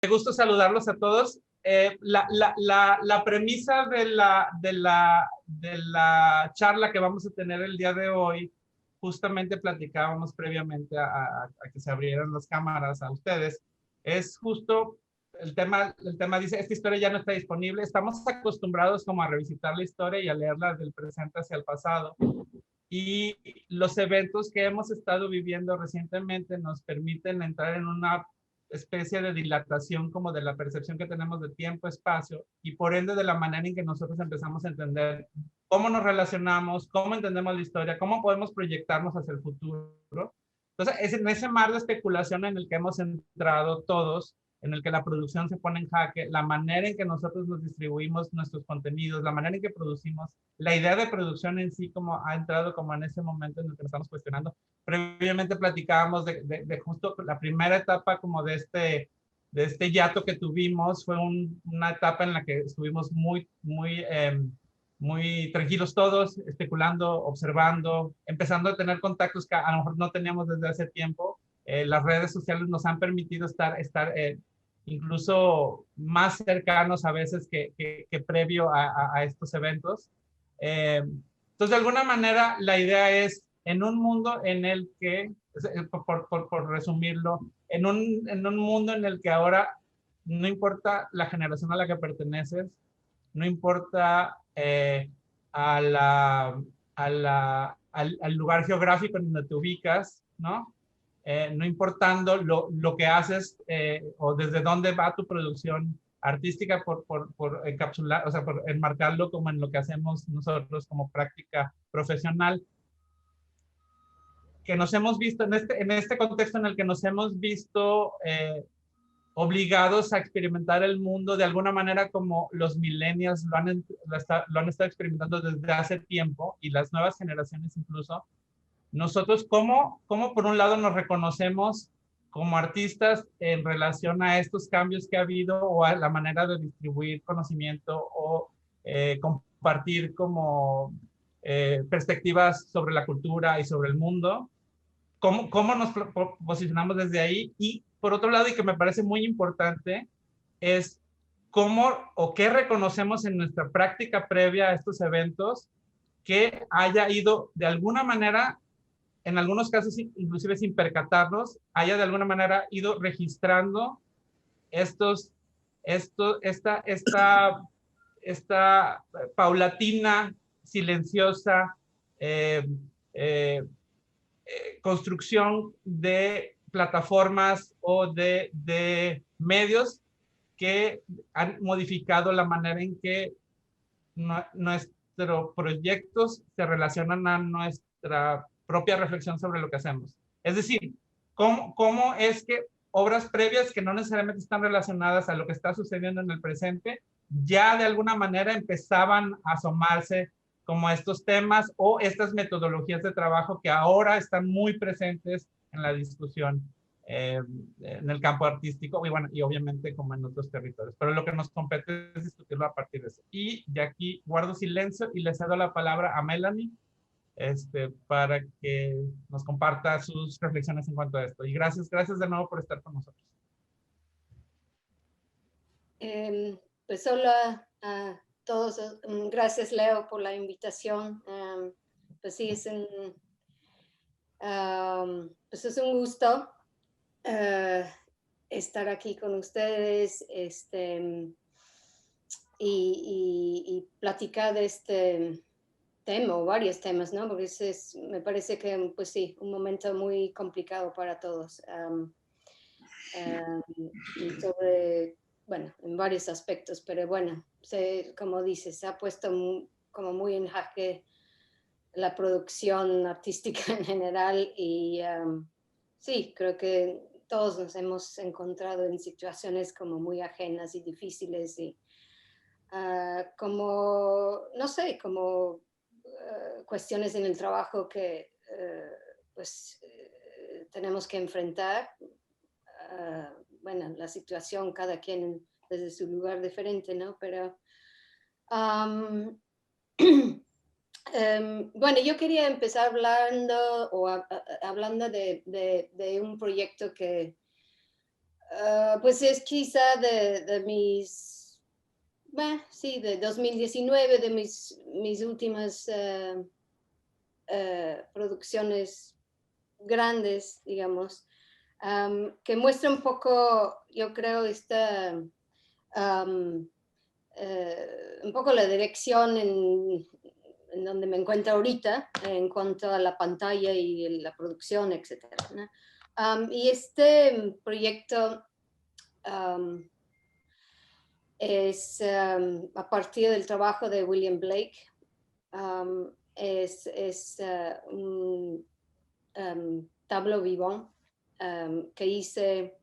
gusto saludarlos a todos. La premisa de la charla que vamos a tener el día de hoy, justamente platicábamos previamente a que se abrieran las cámaras a ustedes, es justo el tema dice, esta historia ya no está disponible. Estamos acostumbrados como a revisitar la historia y a leerla del presente hacia el pasado. Y los eventos que hemos estado viviendo recientemente nos permiten entrar en una especie de dilatación como de la percepción que tenemos de tiempo, espacio, y por ende de la manera en que nosotros empezamos a entender cómo nos relacionamos, cómo entendemos la historia, cómo podemos proyectarnos hacia el futuro. Entonces, es en ese mar de especulación en el que hemos entrado todos, en el que la producción se pone en jaque, la manera en que nosotros nos distribuimos nuestros contenidos, la manera en que producimos, la idea de producción en sí como ha entrado como en ese momento en el que nos estamos cuestionando. Previamente platicábamos de justo la primera etapa como de este hiato que tuvimos, fue una etapa en la que estuvimos muy tranquilos todos, especulando, observando, empezando a tener contactos que a lo mejor no teníamos desde hace tiempo. Las redes sociales nos han permitido estar incluso más cercanos a veces que previo a estos eventos. Entonces, de alguna manera, la idea es, en un mundo en el que, por resumirlo, en un mundo en el que ahora no importa la generación a la que perteneces, no importa al lugar geográfico en donde te ubicas, ¿no? No importando lo que haces o desde dónde va tu producción artística por encapsular, o sea, por enmarcarlo como en lo que hacemos nosotros como práctica profesional, que nos hemos visto en este contexto en el que nos hemos visto obligados a experimentar el mundo de alguna manera como los millennials lo han estado experimentando desde hace tiempo, y las nuevas generaciones incluso. Nosotros, ¿cómo por un lado nos reconocemos como artistas en relación a estos cambios que ha habido o a la manera de distribuir conocimiento o compartir como perspectivas sobre la cultura y sobre el mundo? ¿Cómo nos posicionamos desde ahí? Y por otro lado, y que me parece muy importante, es cómo o qué reconocemos en nuestra práctica previa a estos eventos que haya ido de alguna manera, en algunos casos inclusive sin percatarnos, haya de alguna manera ido registrando esta paulatina, silenciosa eh, eh, construcción de plataformas o de medios que han modificado la manera en que nuestros proyectos se relacionan a nuestra propia reflexión sobre lo que hacemos. Es decir, ¿cómo es que obras previas que no necesariamente están relacionadas a lo que está sucediendo en el presente, ya de alguna manera empezaban a asomarse como estos temas o estas metodologías de trabajo que ahora están muy presentes en la discusión en el campo artístico y, bueno, y obviamente como en otros territorios? Pero lo que nos compete es discutirlo a partir de eso. Y de aquí guardo silencio y le cedo la palabra a Melanie para que nos comparta sus reflexiones en cuanto a esto. Y gracias de nuevo por estar con nosotros. Pues hola a todos. Gracias, Leo, por la invitación. Pues sí, pues es un gusto estar aquí con ustedes y platicar de este tema o varios temas, ¿no? Porque me parece que, pues sí, un momento muy complicado para todos. Sobre, bueno, en varios aspectos, pero bueno, como dices, se ha puesto como muy en jaque la producción artística en general y sí, creo que todos nos hemos encontrado en situaciones como muy ajenas y difíciles y como, no sé, como cuestiones en el trabajo que pues tenemos que enfrentar. Bueno, la situación, cada quien desde su lugar diferente, ¿no? Pero bueno, yo quería empezar hablando de un proyecto que Pues es quizá de mis, sí, de 2019, de mis últimas producciones grandes, digamos, que muestra un poco, yo creo, um, un poco la dirección en donde me encuentro ahorita en cuanto a la pantalla y la producción, etcétera, ¿no? Y este proyecto es a partir del trabajo de William Blake. Es un tableau vivant que hice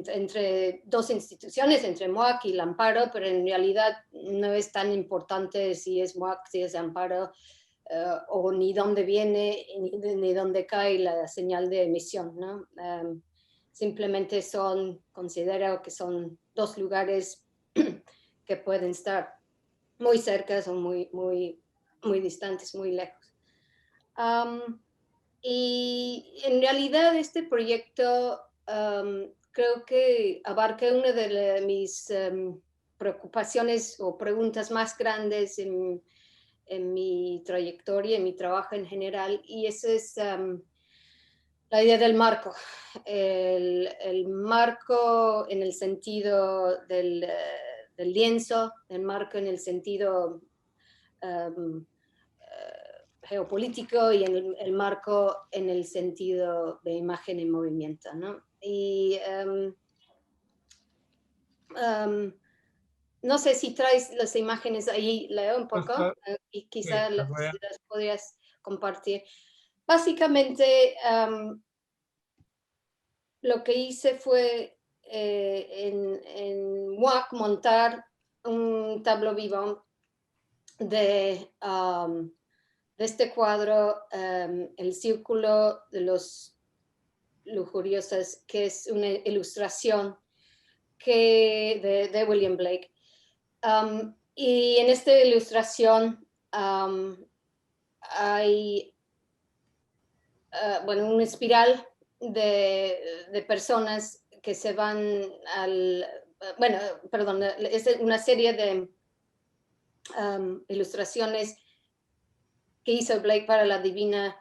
entre dos instituciones, entre MOAC y el Amparo, pero en realidad no es tan importante si es MOAC, si es Amparo, o ni dónde viene, ni dónde cae la señal de emisión, ¿no? Simplemente considero que son dos lugares que pueden estar muy cerca o muy distantes, muy lejos. Y en realidad este proyecto creo que abarca una de mis preocupaciones o preguntas más grandes en mi trayectoria, en mi trabajo en general, y eso es la idea del marco. El marco en el sentido del lienzo, el marco en el sentido geopolítico y en el marco en el sentido de imagen en movimiento, ¿no? Y no sé si traes las imágenes ahí, Leo, un Pues, poco, y sí, quizá las voy a... las podrías compartir. Básicamente, lo que hice fue en MOAC montar un tableau vivant de este cuadro, El Círculo de los Lujuriosos, que es una ilustración de William Blake. Y en esta ilustración hay una espiral de personas que se van es una serie de ilustraciones que hizo Blake para la Divina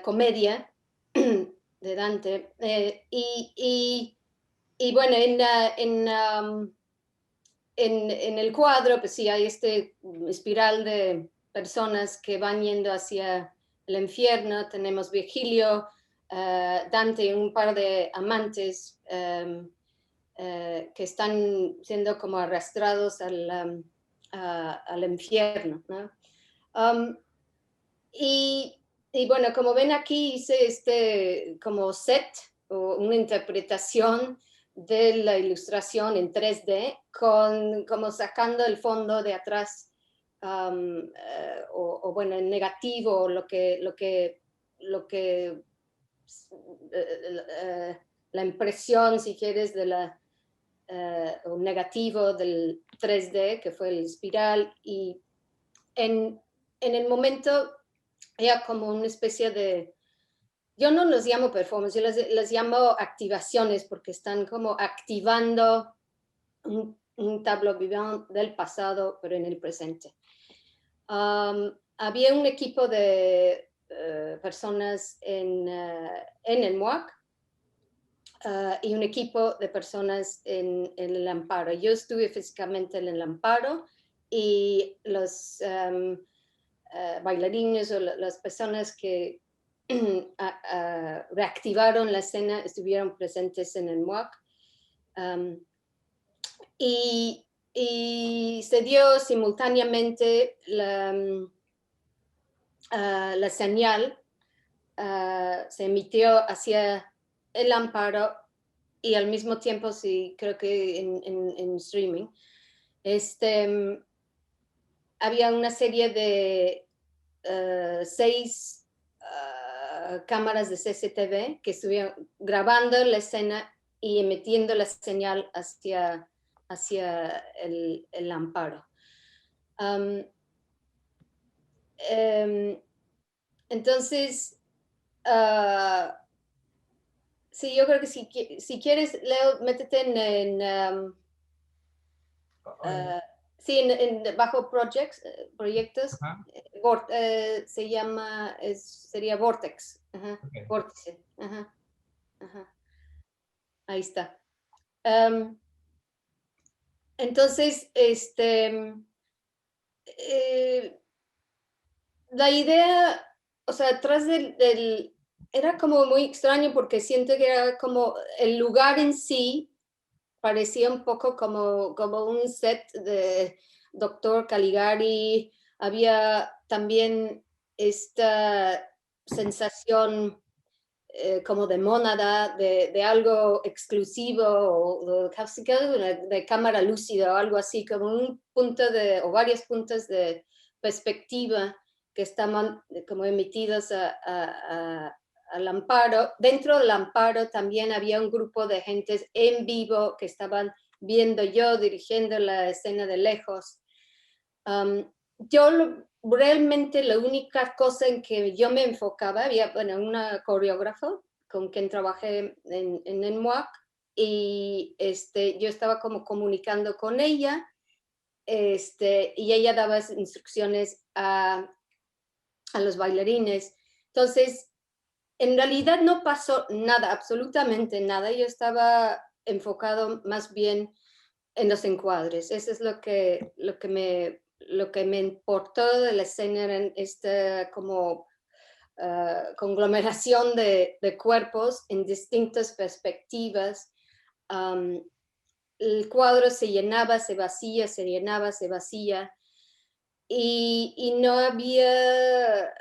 Comedia de Dante. Y bueno, en el cuadro, pues sí, hay este espiral de personas que van yendo hacia el infierno. Tenemos Virgilio, Dante y un par de amantes que están siendo como arrastrados al infierno, ¿no? Y bueno, como ven aquí hice como set o una interpretación de la ilustración en 3D como sacando el fondo de atrás o bueno, en negativo, la impresión, si quieres, o negativo del 3D, que fue el espiral, y en el momento era como una especie de, yo no los llamo performance, yo les llamo activaciones porque están como activando un tableau vivant del pasado, pero en el presente. Había un equipo de personas en el MOAC y un equipo de personas en el Amparo. Yo estuve físicamente en el Amparo y los bailarines o las personas que reactivaron la escena estuvieron presentes en el MOAC. Y se dio simultáneamente la señal, se emitió hacia el Amparo y al mismo tiempo, sí, creo que en streaming, había una serie de 6 cámaras de CCTV que estuvieron grabando la escena y emitiendo la señal hacia el Amparo. Entonces, sí, yo creo que si quieres, Leo, métete sí, bajo proyectos, Ajá, se llama, sería Vortex, ajá, ok. vórtice, ajá, ajá, ahí está. Em, entonces, la idea, o sea, atrás era como muy extraño porque siento que era como el lugar en sí parecía un poco como un set de Doctor Caligari. Había también esta sensación como de mónada, de algo exclusivo o casi de cámara lúcida o algo así, como un punto o varios puntos de perspectiva que estaban como emitidos al amparo. Dentro del amparo también había un grupo de gentes en vivo que estaban viendo yo dirigiendo la escena de lejos. Yo realmente la única cosa en que yo me enfocaba, había una coreógrafa con quien trabajé en el MUAC y yo estaba como comunicando con ella y ella daba instrucciones a los bailarines. Entonces, en realidad no pasó nada, absolutamente nada. Yo estaba enfocado más bien en los encuadres. Eso es lo que me importó de la escena, en esta como conglomeración de cuerpos en distintas perspectivas. El cuadro se llenaba, se vacía, se llenaba, se vacía. Y no había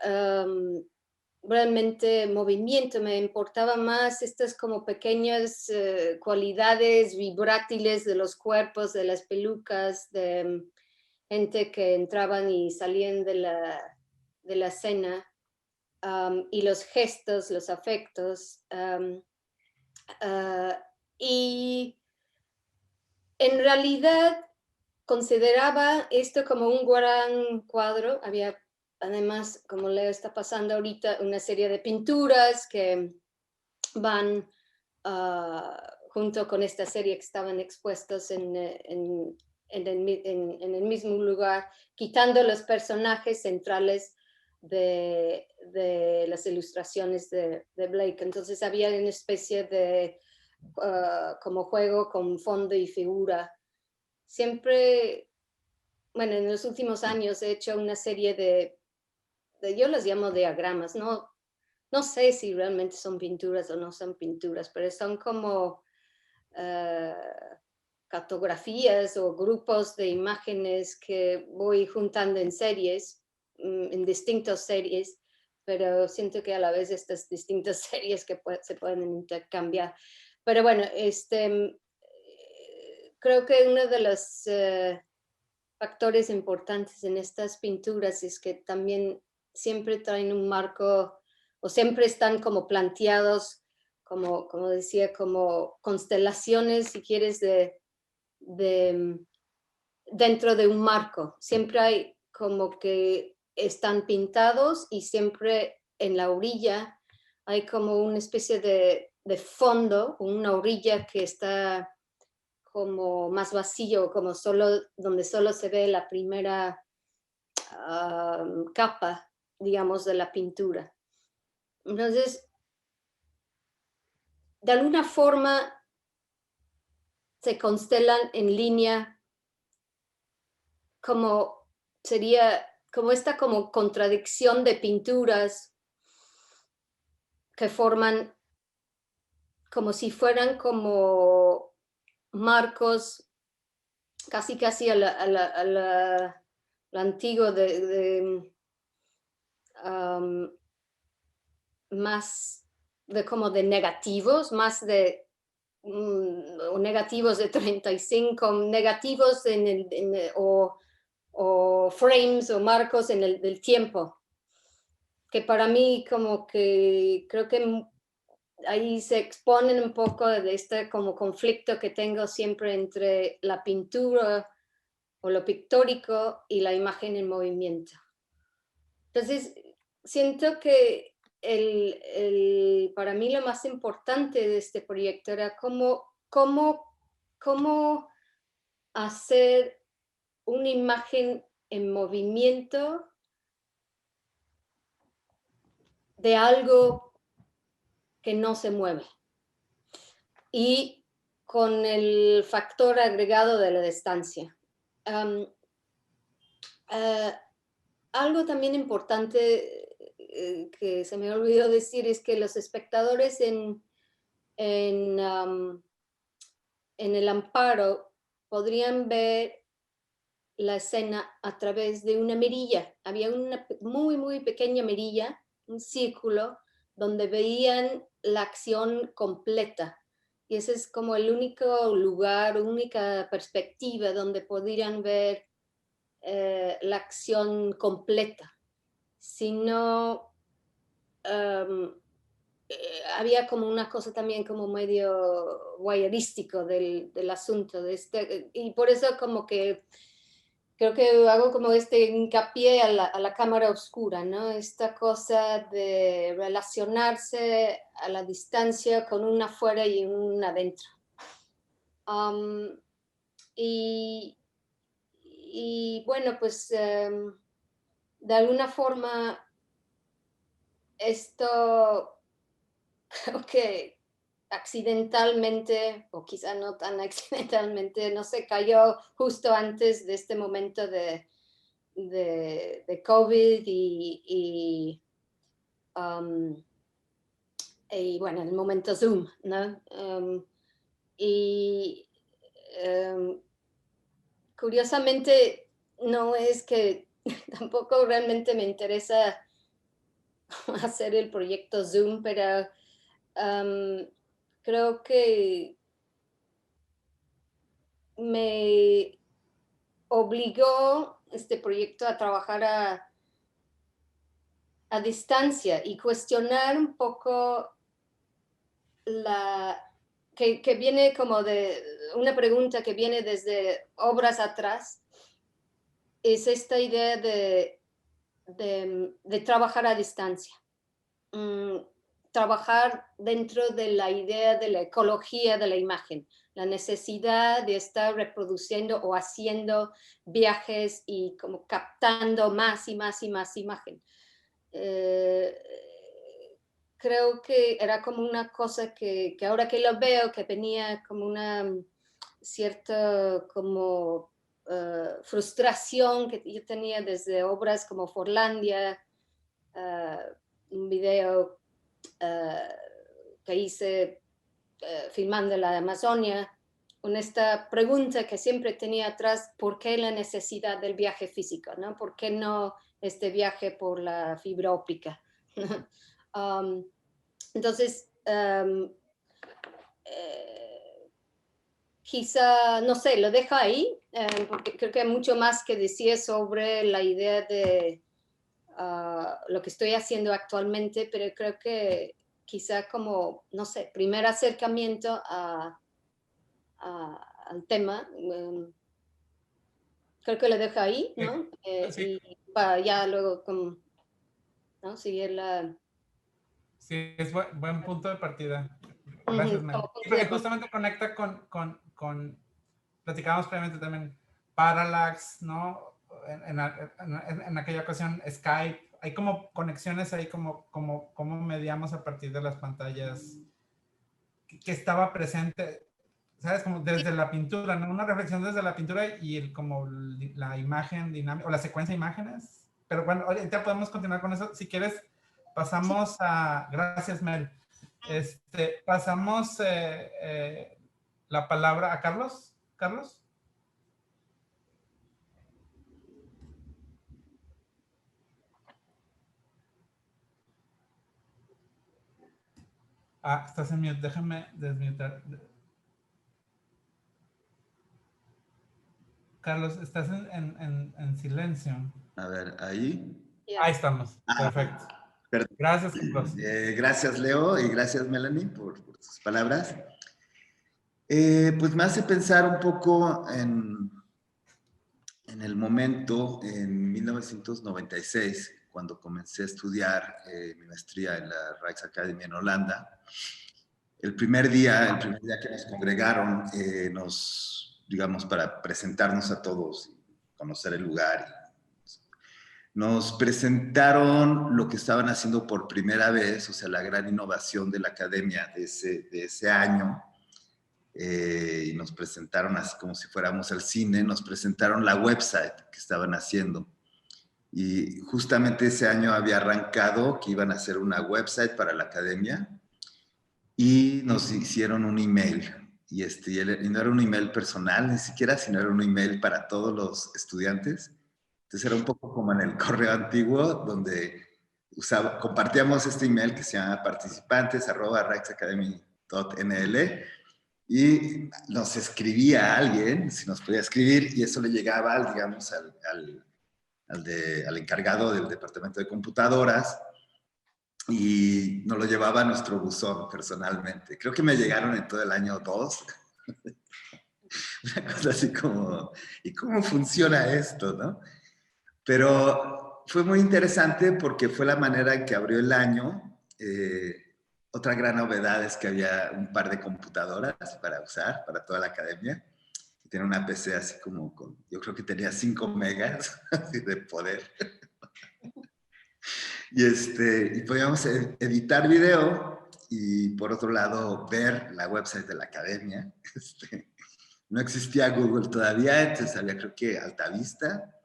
realmente movimiento, me importaba más estas como pequeñas cualidades vibrátiles de los cuerpos, de las pelucas, de gente que entraban y salían de la escena, y los gestos, los afectos. Y en realidad consideraba esto como un gran cuadro. Había además, como Leo está pasando ahorita, una serie de pinturas que van junto con esta serie que estaban expuestos en el mismo lugar, quitando los personajes centrales de las ilustraciones de Blake. Entonces había una especie de como juego con fondo y figura. Siempre, bueno, en los últimos años he hecho una serie yo los llamo diagramas, no sé si realmente son pinturas o no son pinturas, pero son como cartografías o grupos de imágenes que voy juntando en series, en distintas series, pero siento que a la vez estas distintas series que se pueden intercambiar. Pero bueno, creo que uno de los factores importantes en estas pinturas es que también siempre traen un marco o siempre están como planteados, como decía, como constelaciones, si quieres, dentro de un marco. Siempre hay como que están pintados y siempre en la orilla hay como una especie de fondo, una orilla que está como más vacío, como donde solo se ve la primera capa, digamos, de la pintura. Entonces, de alguna forma se constelan en línea como sería como esta como contradicción de pinturas que forman como si fueran como marcos casi a la antiguo más de como de negativos, más de o negativos de 35, negativos o frames o marcos en del tiempo, que para mí como que creo que ahí se exponen un poco de este como conflicto que tengo siempre entre la pintura o lo pictórico y la imagen en movimiento. Entonces, siento que para mí lo más importante de este proyecto era cómo hacer una imagen en movimiento de algo que no se mueve. Y con el factor agregado de la distancia. Algo también importante que se me olvidó decir es que los espectadores en el amparo podrían ver la escena a través de una mirilla. Había una muy, muy pequeña mirilla, un círculo, donde veían la acción completa. Y ese es como el único lugar, única perspectiva donde podrían ver la acción completa. Si no, había como una cosa también como medio voyeurístico del asunto. Y por eso como que creo que hago como hincapié a la cámara oscura, ¿no? Esta cosa de relacionarse a la distancia con una afuera y una adentro. Y bueno, pues de alguna forma esto creo que accidentalmente, o quizá no tan accidentalmente, no sé, cayó justo antes de este momento de COVID y bueno, el momento Zoom, ¿no? Curiosamente, no es que tampoco realmente me interesa hacer el proyecto Zoom, pero creo que me obligó este proyecto a trabajar a distancia y cuestionar un poco que viene como de una pregunta que viene desde obras atrás, es esta idea de trabajar a distancia. Trabajar dentro de la idea de la ecología de la imagen, la necesidad de estar reproduciendo o haciendo viajes y como captando más y más y más imagen. Creo que era como una cosa que ahora que lo veo, que venía como una cierta como frustración que yo tenía desde obras como Forlandia, un video que hice filmando la Amazonia, con esta pregunta que siempre tenía atrás: ¿por qué la necesidad del viaje físico? ¿No? ¿Por qué no este viaje por la fibra óptica? Entonces, quizá, no sé, lo dejo ahí, porque creo que hay mucho más que decir sobre la idea de lo que estoy haciendo actualmente, pero creo que quizá como, no sé, primer acercamiento al tema, creo que lo dejo ahí, ¿no? Sí. Y para ya luego como, ¿no? Seguir la... Sí, es buen punto de partida. Gracias, Mel. Porque justamente conecta platicábamos previamente también, Parallax, ¿no? En aquella ocasión, Skype. Hay como conexiones ahí, como mediamos a partir de las pantallas que estaba presente, ¿sabes? Como desde la pintura, ¿no? Una reflexión desde la pintura y como la imagen dinámica, o la secuencia de imágenes. Pero bueno, ahorita podemos continuar con eso. Si quieres, pasamos a... Gracias, Mel. Pasamos la palabra a Carlos. ¿Carlos? Ah, estás en mute. Déjame desmutar. Carlos, estás en silencio. A ver, ahí. Ahí estamos. Perfecto. Gracias, Carlos. Gracias, Leo, y gracias, Melanie, por tus palabras. Pues me hace pensar un poco en el momento, en 1996, cuando comencé a estudiar mi maestría en la Rijksacademie en Holanda. El primer día que nos congregaron, digamos, para presentarnos a todos, conocer el lugar, nos presentaron lo que estaban haciendo por primera vez, o sea, la gran innovación de la academia de ese año, y nos presentaron así como si fuéramos al cine, nos presentaron la website que estaban haciendo. Y justamente ese año había arrancado que iban a hacer una website para la academia y nos hicieron un email. Y no era un email personal ni siquiera, sino era un email para todos los estudiantes. Entonces era un poco como en el correo antiguo, donde compartíamos este email que se llama participantes@rijksacademie.nl y nos escribía alguien, si nos podía escribir, y eso le llegaba, digamos, al encargado del departamento de computadoras y nos lo llevaba a nuestro buzón personalmente. Creo que me llegaron en todo el año 2. Una cosa así como, ¿y cómo funciona esto, no? Pero fue muy interesante porque fue la manera en que abrió el año. Otra gran novedad es que había un par de computadoras para usar para toda la academia. Tiene una PC así como yo creo que tenía 5 megas así de poder. Y podíamos editar video y por otro lado ver la website de la academia. No existía Google todavía, entonces había creo que Altavista.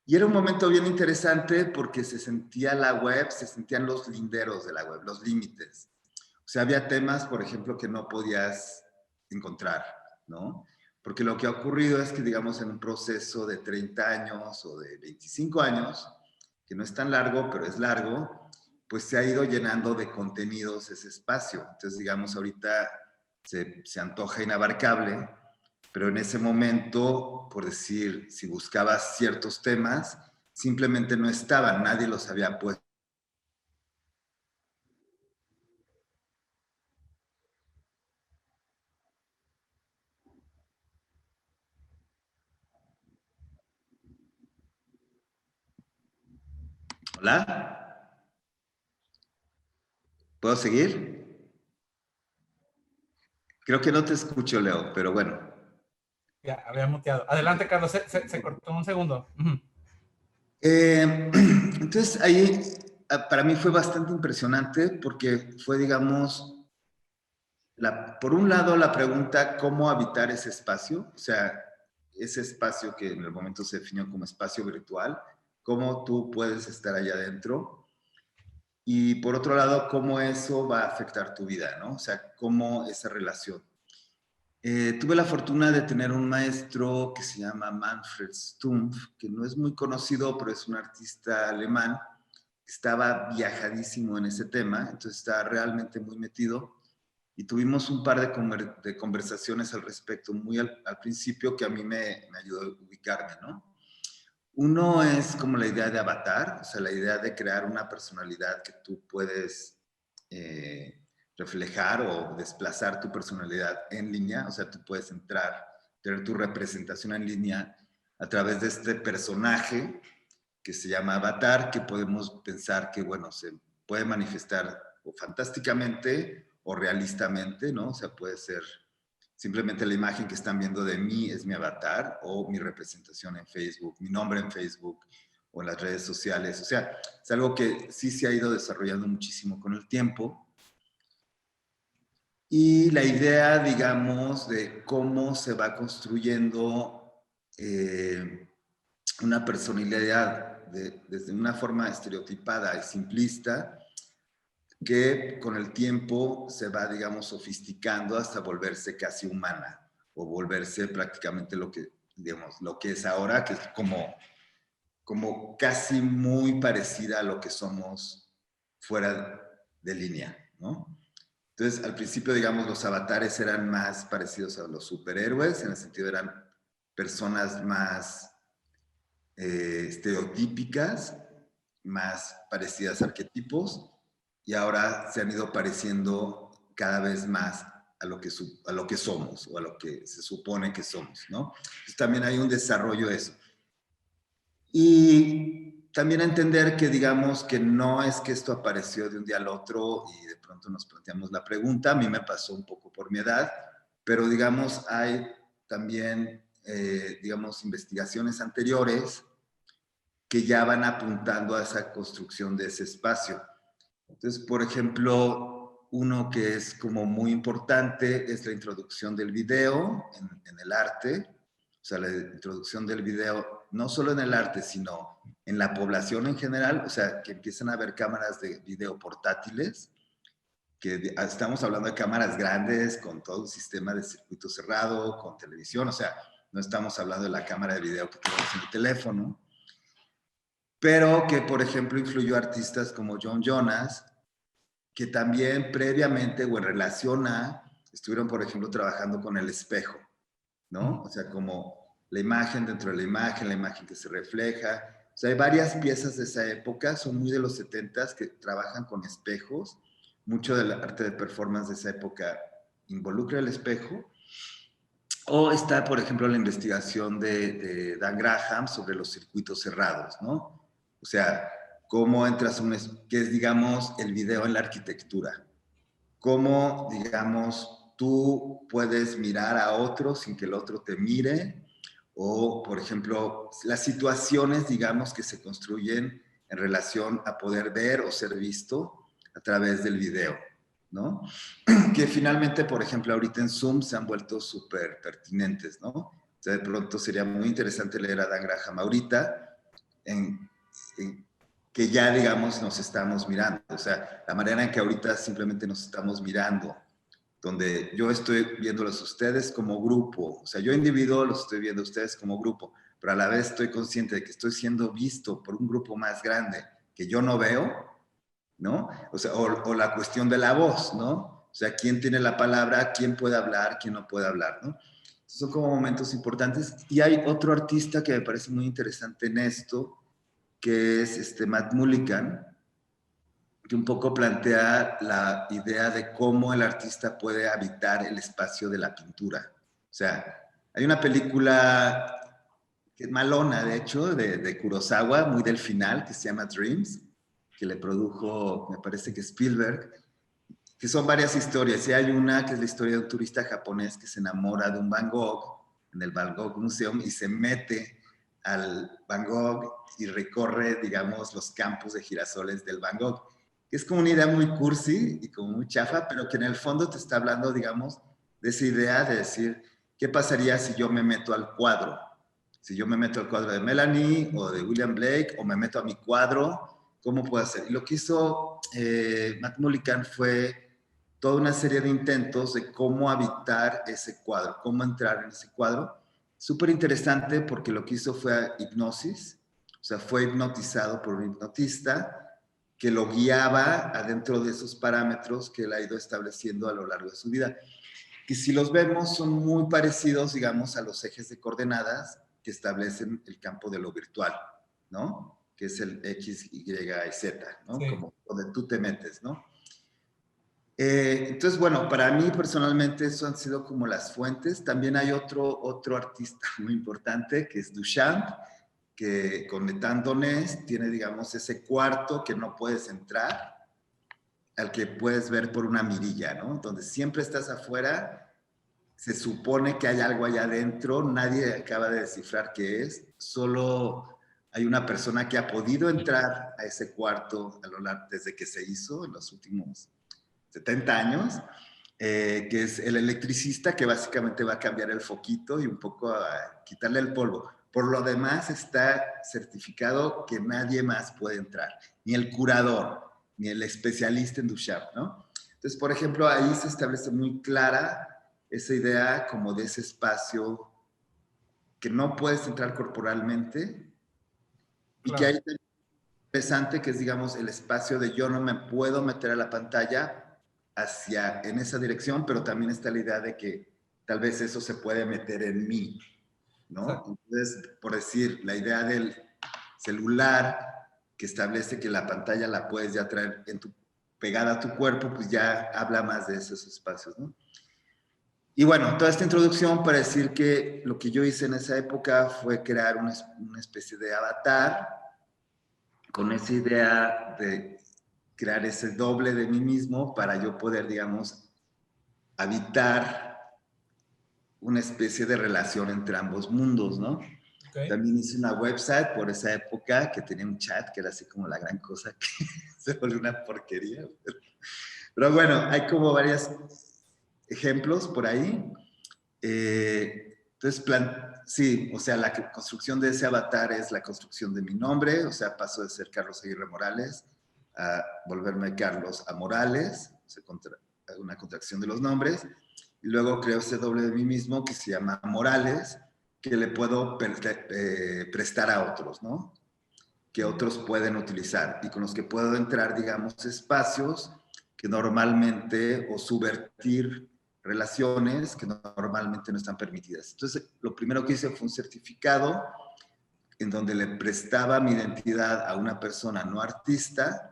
Y era un momento bien interesante porque se sentía la web, se sentían los linderos de la web, los límites. O sea, había temas, por ejemplo, que no podías encontrar, ¿no? Porque lo que ha ocurrido es que, digamos, en un proceso de 30 años o de 25 años, que no es tan largo, pero es largo, pues se ha ido llenando de contenidos ese espacio. Entonces, digamos, ahorita se antoja inabarcable, pero en ese momento, por decir, si buscabas ciertos temas, simplemente no estaban, nadie los había puesto. ¿Hola? ¿Puedo seguir? Creo que no te escucho, Leo, pero bueno. Ya, había muteado. Adelante, Carlos, se cortó un segundo. Entonces, ahí para mí fue bastante impresionante porque fue, digamos, por un lado la pregunta cómo habitar ese espacio, o sea, ese espacio que en el momento se definió como espacio virtual, cómo tú puedes estar allá adentro. Y por otro lado, cómo eso va a afectar tu vida, ¿no? O sea, cómo esa relación. Tuve la fortuna de tener un maestro que se llama Manfred Stumpf, que no es muy conocido, pero es un artista alemán. Estaba viajadísimo en ese tema, entonces estaba realmente muy metido. Y tuvimos un par de conversaciones al respecto, muy al principio, que a mí me ayudó a ubicarme, ¿no? Uno es como la idea de avatar, o sea, la idea de crear una personalidad que tú puedes reflejar o desplazar tu personalidad en línea, o sea, tú puedes entrar, tener tu representación en línea a través de este personaje que se llama avatar, que podemos pensar que, bueno, se puede manifestar o fantásticamente o realistamente, ¿no? O sea, puede ser simplemente la imagen que están viendo de mí es mi avatar o mi representación en Facebook, mi nombre en Facebook o en las redes sociales. O sea, es algo que sí se ha ido desarrollando muchísimo con el tiempo. Y la idea, digamos, de cómo se va construyendo una personalidad desde una forma estereotipada y simplista, que con el tiempo se va, digamos, sofisticando hasta volverse casi humana o volverse prácticamente lo que, digamos, lo que es ahora, que es como casi muy parecida a lo que somos fuera de línea, ¿no? Entonces, al principio, digamos, los avatares eran más parecidos a los superhéroes, en el sentido eran personas más estereotípicas, más parecidas a arquetipos, y ahora se han ido pareciendo cada vez más a lo que somos o a lo que se supone que somos, ¿no? Entonces también hay un desarrollo de eso. Y también entender que, digamos, que no es que esto apareció de un día al otro y de pronto nos planteamos la pregunta. A mí me pasó un poco por mi edad, pero, digamos, hay también, digamos, investigaciones anteriores que ya van apuntando a esa construcción de ese espacio. Entonces, por ejemplo, uno que es como muy importante es la introducción del video en el arte. O sea, la introducción del video no solo en el arte, sino en la población en general. O sea, que empiezan a haber cámaras de video portátiles, que estamos hablando de cámaras grandes con todo un sistema de circuito cerrado, con televisión. O sea, no estamos hablando de la cámara de video que tenemos en el teléfono, pero que, por ejemplo, influyó a artistas como John Jonas, que también previamente o en relación a, estuvieron, por ejemplo, trabajando con el espejo, ¿no? O sea, como la imagen dentro de la imagen que se refleja. O sea, hay varias piezas de esa época, son muy de los 70s, que trabajan con espejos. Mucho del arte de performance de esa época involucra el espejo. O está, por ejemplo, la investigación de Dan Graham sobre los circuitos cerrados, ¿no? O sea, cómo entras que es, digamos, el video en la arquitectura. Cómo, digamos, tú puedes mirar a otro sin que el otro te mire. O, por ejemplo, las situaciones, digamos, que se construyen en relación a poder ver o ser visto a través del video, ¿no? Que finalmente, por ejemplo, ahorita en Zoom se han vuelto súper pertinentes, ¿no? O sea, de pronto sería muy interesante leer a Dan Graham ahorita, que ya, digamos, nos estamos mirando. O sea, la manera en que ahorita simplemente nos estamos mirando, donde yo estoy viéndolos a ustedes como grupo. O sea, yo individuo los estoy viendo a ustedes como grupo, pero a la vez estoy consciente de que estoy siendo visto por un grupo más grande que yo no veo, ¿no? O sea, o la cuestión de la voz, ¿no? O sea, quién tiene la palabra, quién puede hablar, quién no puede hablar, ¿no? Son como momentos importantes. Y hay otro artista que me parece muy interesante en esto, que es Matt Mullican, que un poco plantea la idea de cómo el artista puede habitar el espacio de la pintura. O sea, hay una película que es malona, de hecho, de Kurosawa, muy del final, que se llama Dreams, que le produjo, me parece que Spielberg, que son varias historias. Y hay una que es la historia de un turista japonés que se enamora de un Van Gogh en el Van Gogh Museum y se mete al Van Gogh y recorre, digamos, los campos de girasoles del Van Gogh. Es como una idea muy cursi y como muy chafa, pero que en el fondo te está hablando, digamos, de esa idea de decir, ¿qué pasaría si yo me meto al cuadro? Si yo me meto al cuadro de Melanie o de William Blake o me meto a mi cuadro, ¿cómo puedo hacer? Y lo que hizo Matt Mullican fue toda una serie de intentos de cómo habitar ese cuadro, cómo entrar en ese cuadro. Súper interesante porque lo que hizo fue hipnosis, o sea, fue hipnotizado por un hipnotista que lo guiaba adentro de esos parámetros que él ha ido estableciendo a lo largo de su vida. Que si los vemos son muy parecidos, digamos, a los ejes de coordenadas que establecen el campo de lo virtual, ¿no? Que es el X, Y y Z, ¿no? Sí. Como donde tú te metes, ¿no? Entonces, bueno, para mí personalmente eso han sido como las fuentes. También hay otro artista muy importante que es Duchamp, que con Étan Donés tiene, digamos, ese cuarto que no puedes entrar, al que puedes ver por una mirilla, ¿no? Donde siempre estás afuera, se supone que hay algo allá adentro, nadie acaba de descifrar qué es, solo hay una persona que ha podido entrar a ese cuarto a lo largo, desde que se hizo en los últimos 70 años, que es el electricista que básicamente va a cambiar el foquito y un poco a quitarle el polvo. Por lo demás está certificado que nadie más puede entrar, ni el curador, ni el especialista en Duchamp, ¿no? Entonces, por ejemplo, ahí se establece muy clara esa idea como de ese espacio que no puedes entrar corporalmente y que hay interesante que es, digamos, el espacio de yo no me puedo meter a la pantalla hacia en esa dirección, pero también está la idea de que tal vez eso se puede meter en mí, ¿no? Sí. Entonces, por decir, la idea del celular que establece que la pantalla la puedes ya traer pegada a tu cuerpo, pues ya habla más de esos espacios, ¿no? Y bueno, toda esta introducción para decir que lo que yo hice en esa época fue crear una especie de avatar con esa idea de crear ese doble de mí mismo para yo poder, digamos, habitar una especie de relación entre ambos mundos, ¿no? Okay. También hice una website por esa época que tenía un chat que era así como la gran cosa que se volvió una porquería. Pero bueno, hay como varios ejemplos por ahí. Entonces, sí, o sea, la construcción de ese avatar es la construcción de mi nombre, o sea, paso de ser Carlos Aguirre Morales a volverme Carlos A. Morales, o sea, una contracción de los nombres, y luego creo ese doble de mí mismo que se llama Morales, que le puedo prestar a otros, ¿no? Que otros pueden utilizar y con los que puedo entrar, digamos, espacios que normalmente, o subvertir relaciones que normalmente no están permitidas. Entonces, lo primero que hice fue un certificado en donde le prestaba mi identidad a una persona no artista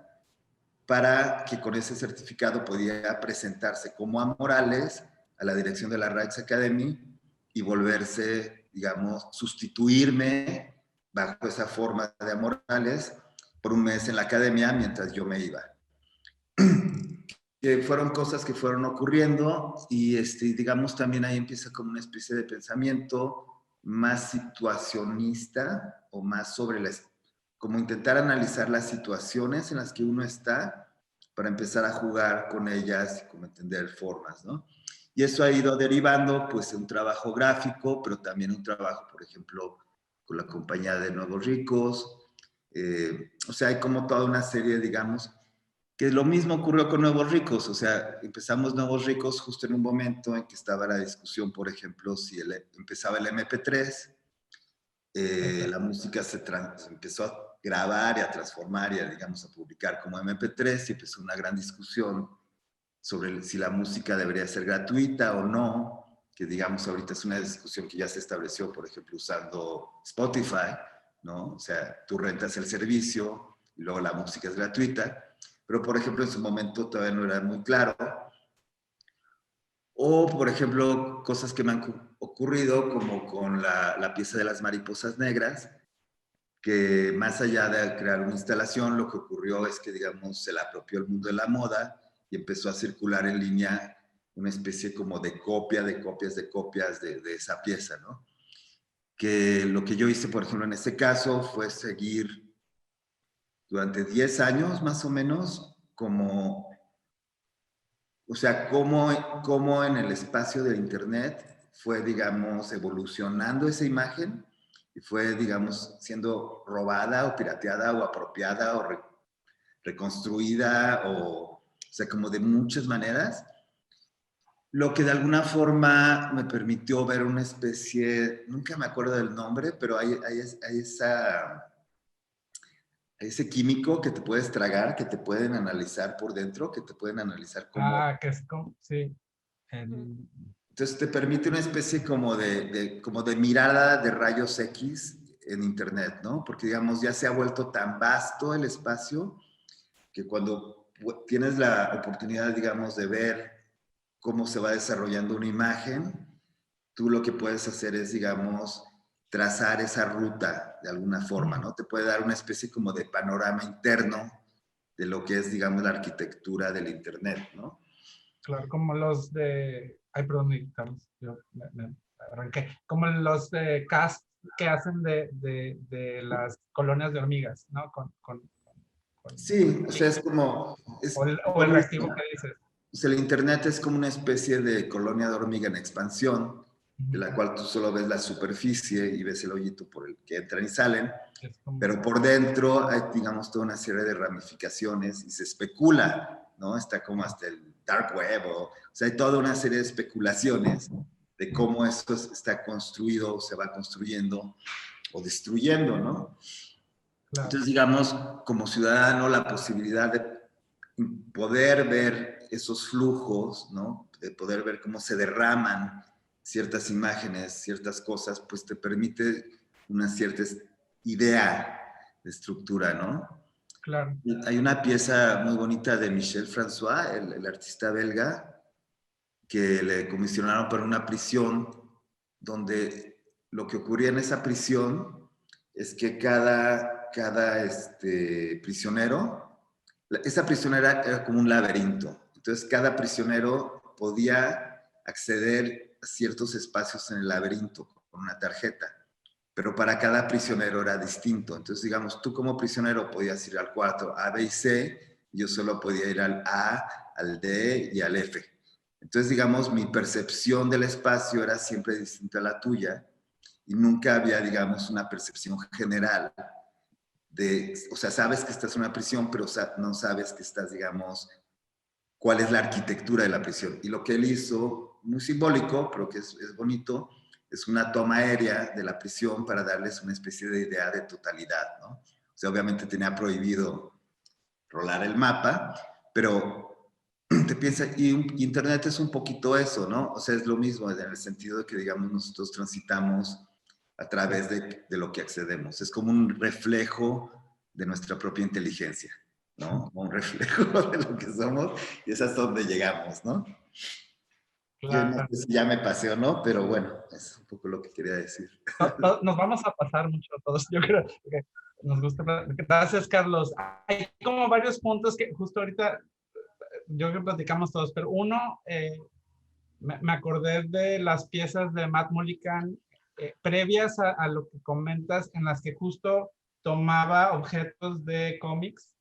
para que con ese certificado podía presentarse como A. Morales a la dirección de la Rights Academy y volverse, digamos, sustituirme bajo esa forma de A. Morales por un mes en la academia mientras yo me iba. Que fueron cosas que fueron ocurriendo y digamos también ahí empieza como una especie de pensamiento más situacionista o más sobre como intentar analizar las situaciones en las que uno está para empezar a jugar con ellas y como entender formas, ¿no? Y eso ha ido derivando pues en un trabajo gráfico, pero también un trabajo, por ejemplo, con la compañía de Nuevos Ricos. O sea, hay como toda una serie, digamos, que lo mismo ocurrió con Nuevos Ricos, o sea, empezamos Nuevos Ricos justo en un momento en que estaba la discusión, por ejemplo, si empezaba el MP3, la música se empezó a grabar y a transformar y a, digamos, a publicar como MP3 y empezó una gran discusión sobre si la música debería ser gratuita o no, que digamos ahorita es una discusión que ya se estableció, por ejemplo, usando Spotify, ¿no? O sea, tú rentas el servicio y luego la música es gratuita. Pero, por ejemplo, en su momento todavía no era muy claro. O, por ejemplo, cosas que me han ocurrido, como con la pieza de las mariposas negras, que más allá de crear una instalación, lo que ocurrió es que, digamos, se la apropió el mundo de la moda y empezó a circular en línea una especie como de copia, de copias, de copias de esa pieza, ¿no? Que lo que yo hice, por ejemplo, en este caso fue seguir durante 10 años, más o menos, como... O sea, cómo en el espacio de Internet fue, digamos, evolucionando esa imagen y fue, digamos, siendo robada o pirateada o apropiada o reconstruida o sea, como de muchas maneras. Lo que de alguna forma me permitió ver una especie, nunca me acuerdo del nombre, pero hay ese químico que te puedes tragar, que te pueden analizar por dentro, que te pueden analizar cómo... Ah, que es como, sí. Entonces te permite una especie como como de mirada de rayos X en Internet, ¿no? Porque, digamos, ya se ha vuelto tan vasto el espacio que cuando tienes la oportunidad, digamos, de ver cómo se va desarrollando una imagen, tú lo que puedes hacer es, digamos, trazar esa ruta de alguna forma, ¿no? Te puede dar una especie como de panorama interno de lo que es, digamos, la arquitectura del Internet, ¿no? Claro, como los de... Ay, perdón, Carlos, yo me arranqué. Como los de cast que hacen de las colonias de hormigas, ¿no? Sí, o sea, es como... o el reactivo que dices. Pues el Internet es como una especie de colonia de hormiga en expansión, de la cual tú solo ves la superficie y ves el hoyito por el que entran y salen, pero por dentro hay, digamos, toda una serie de ramificaciones y se especula, ¿no? Está como hasta el dark web, o sea, hay toda una serie de especulaciones de cómo esto está construido o se va construyendo o destruyendo, ¿no? Claro. Entonces, digamos, como ciudadano, la posibilidad de poder ver esos flujos, ¿no? De poder ver cómo se derraman ciertas imágenes, ciertas cosas, pues te permite una cierta idea de estructura, ¿no? Claro. Hay una pieza muy bonita de Michel François, el artista belga, que le comisionaron para una prisión donde lo que ocurría en esa prisión es que cada prisionero, esa prisionera era como un laberinto. Entonces, cada prisionero podía acceder a ciertos espacios en el laberinto con una tarjeta, pero para cada prisionero era distinto. Entonces, digamos, tú como prisionero podías ir al cuarto A, B y C, y yo solo podía ir al A, al D y al F. Entonces, digamos, mi percepción del espacio era siempre distinta a la tuya y nunca había, digamos, una percepción general o sea, sabes que estás en una prisión, pero no sabes que estás, digamos, cuál es la arquitectura de la prisión. Y lo que él hizo, muy simbólico, pero que es bonito, es una toma aérea de la prisión para darles una especie de idea de totalidad, ¿no? O sea, obviamente tenía prohibido rolar el mapa, pero te piensas, y Internet es un poquito eso, ¿no? O sea, es lo mismo en el sentido de que, digamos, nosotros transitamos a través de lo que accedemos. Es como un reflejo de nuestra propia inteligencia, ¿no? Un reflejo de lo que somos y es hasta donde llegamos, ¿no? Claro. Yo no sé si ya me pasé o no, pero bueno, es un poco lo que quería decir. Nos vamos a pasar mucho a todos, yo creo que nos gusta. Gracias, Carlos. Hay como varios puntos que justo ahorita yo creo que platicamos todos, pero uno, me acordé de las piezas de Matt Mullican previas a lo que comentas, en las que justo tomaba objetos de cómics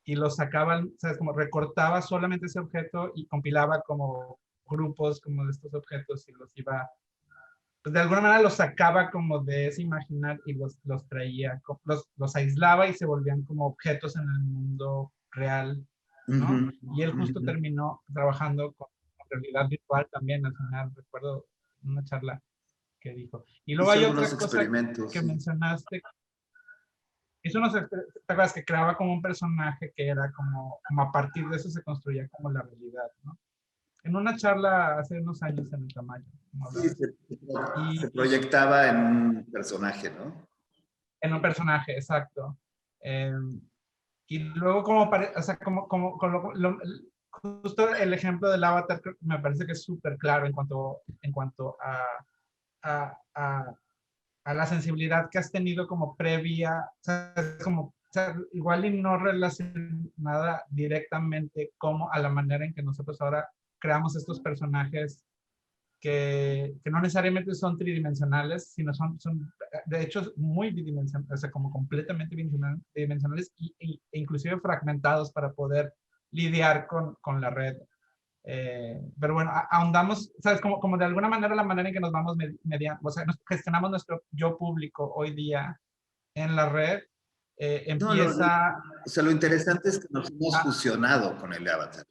y los sacaban, ¿sabes? Como recortaba solamente ese objeto y compilaba como grupos como de estos objetos y los iba, pues de alguna manera los sacaba como de ese imaginar y los traía, los aislaba y se volvían como objetos en el mundo real, ¿no? Y él justo terminó trabajando con realidad virtual también, al final recuerdo una charla que dijo. Y luego hay otra cosa que mencionaste. Hizo unos experimentos que creaba como un personaje que era como a partir de eso se construía como la realidad, ¿no? En una charla hace unos años en el Tamayo. Sí, se proyectaba en un personaje, ¿no? En un personaje, exacto. Y luego como, o sea, justo el ejemplo del avatar me parece que es súper claro en cuanto a la sensibilidad que has tenido como previa, o sea, como, o sea, igual y no relacionada directamente como a la manera en que nosotros ahora creamos estos personajes que no necesariamente son tridimensionales, sino son de hecho muy bidimensionales, o sea, como completamente bidimensionales e inclusive fragmentados para poder lidiar con la red. Pero bueno, ahondamos, ¿sabes? Como de alguna manera la manera en que nos vamos o sea, gestionamos nuestro yo público hoy día en la red, empieza... o sea, lo interesante es que nos hemos fusionado con el avatar.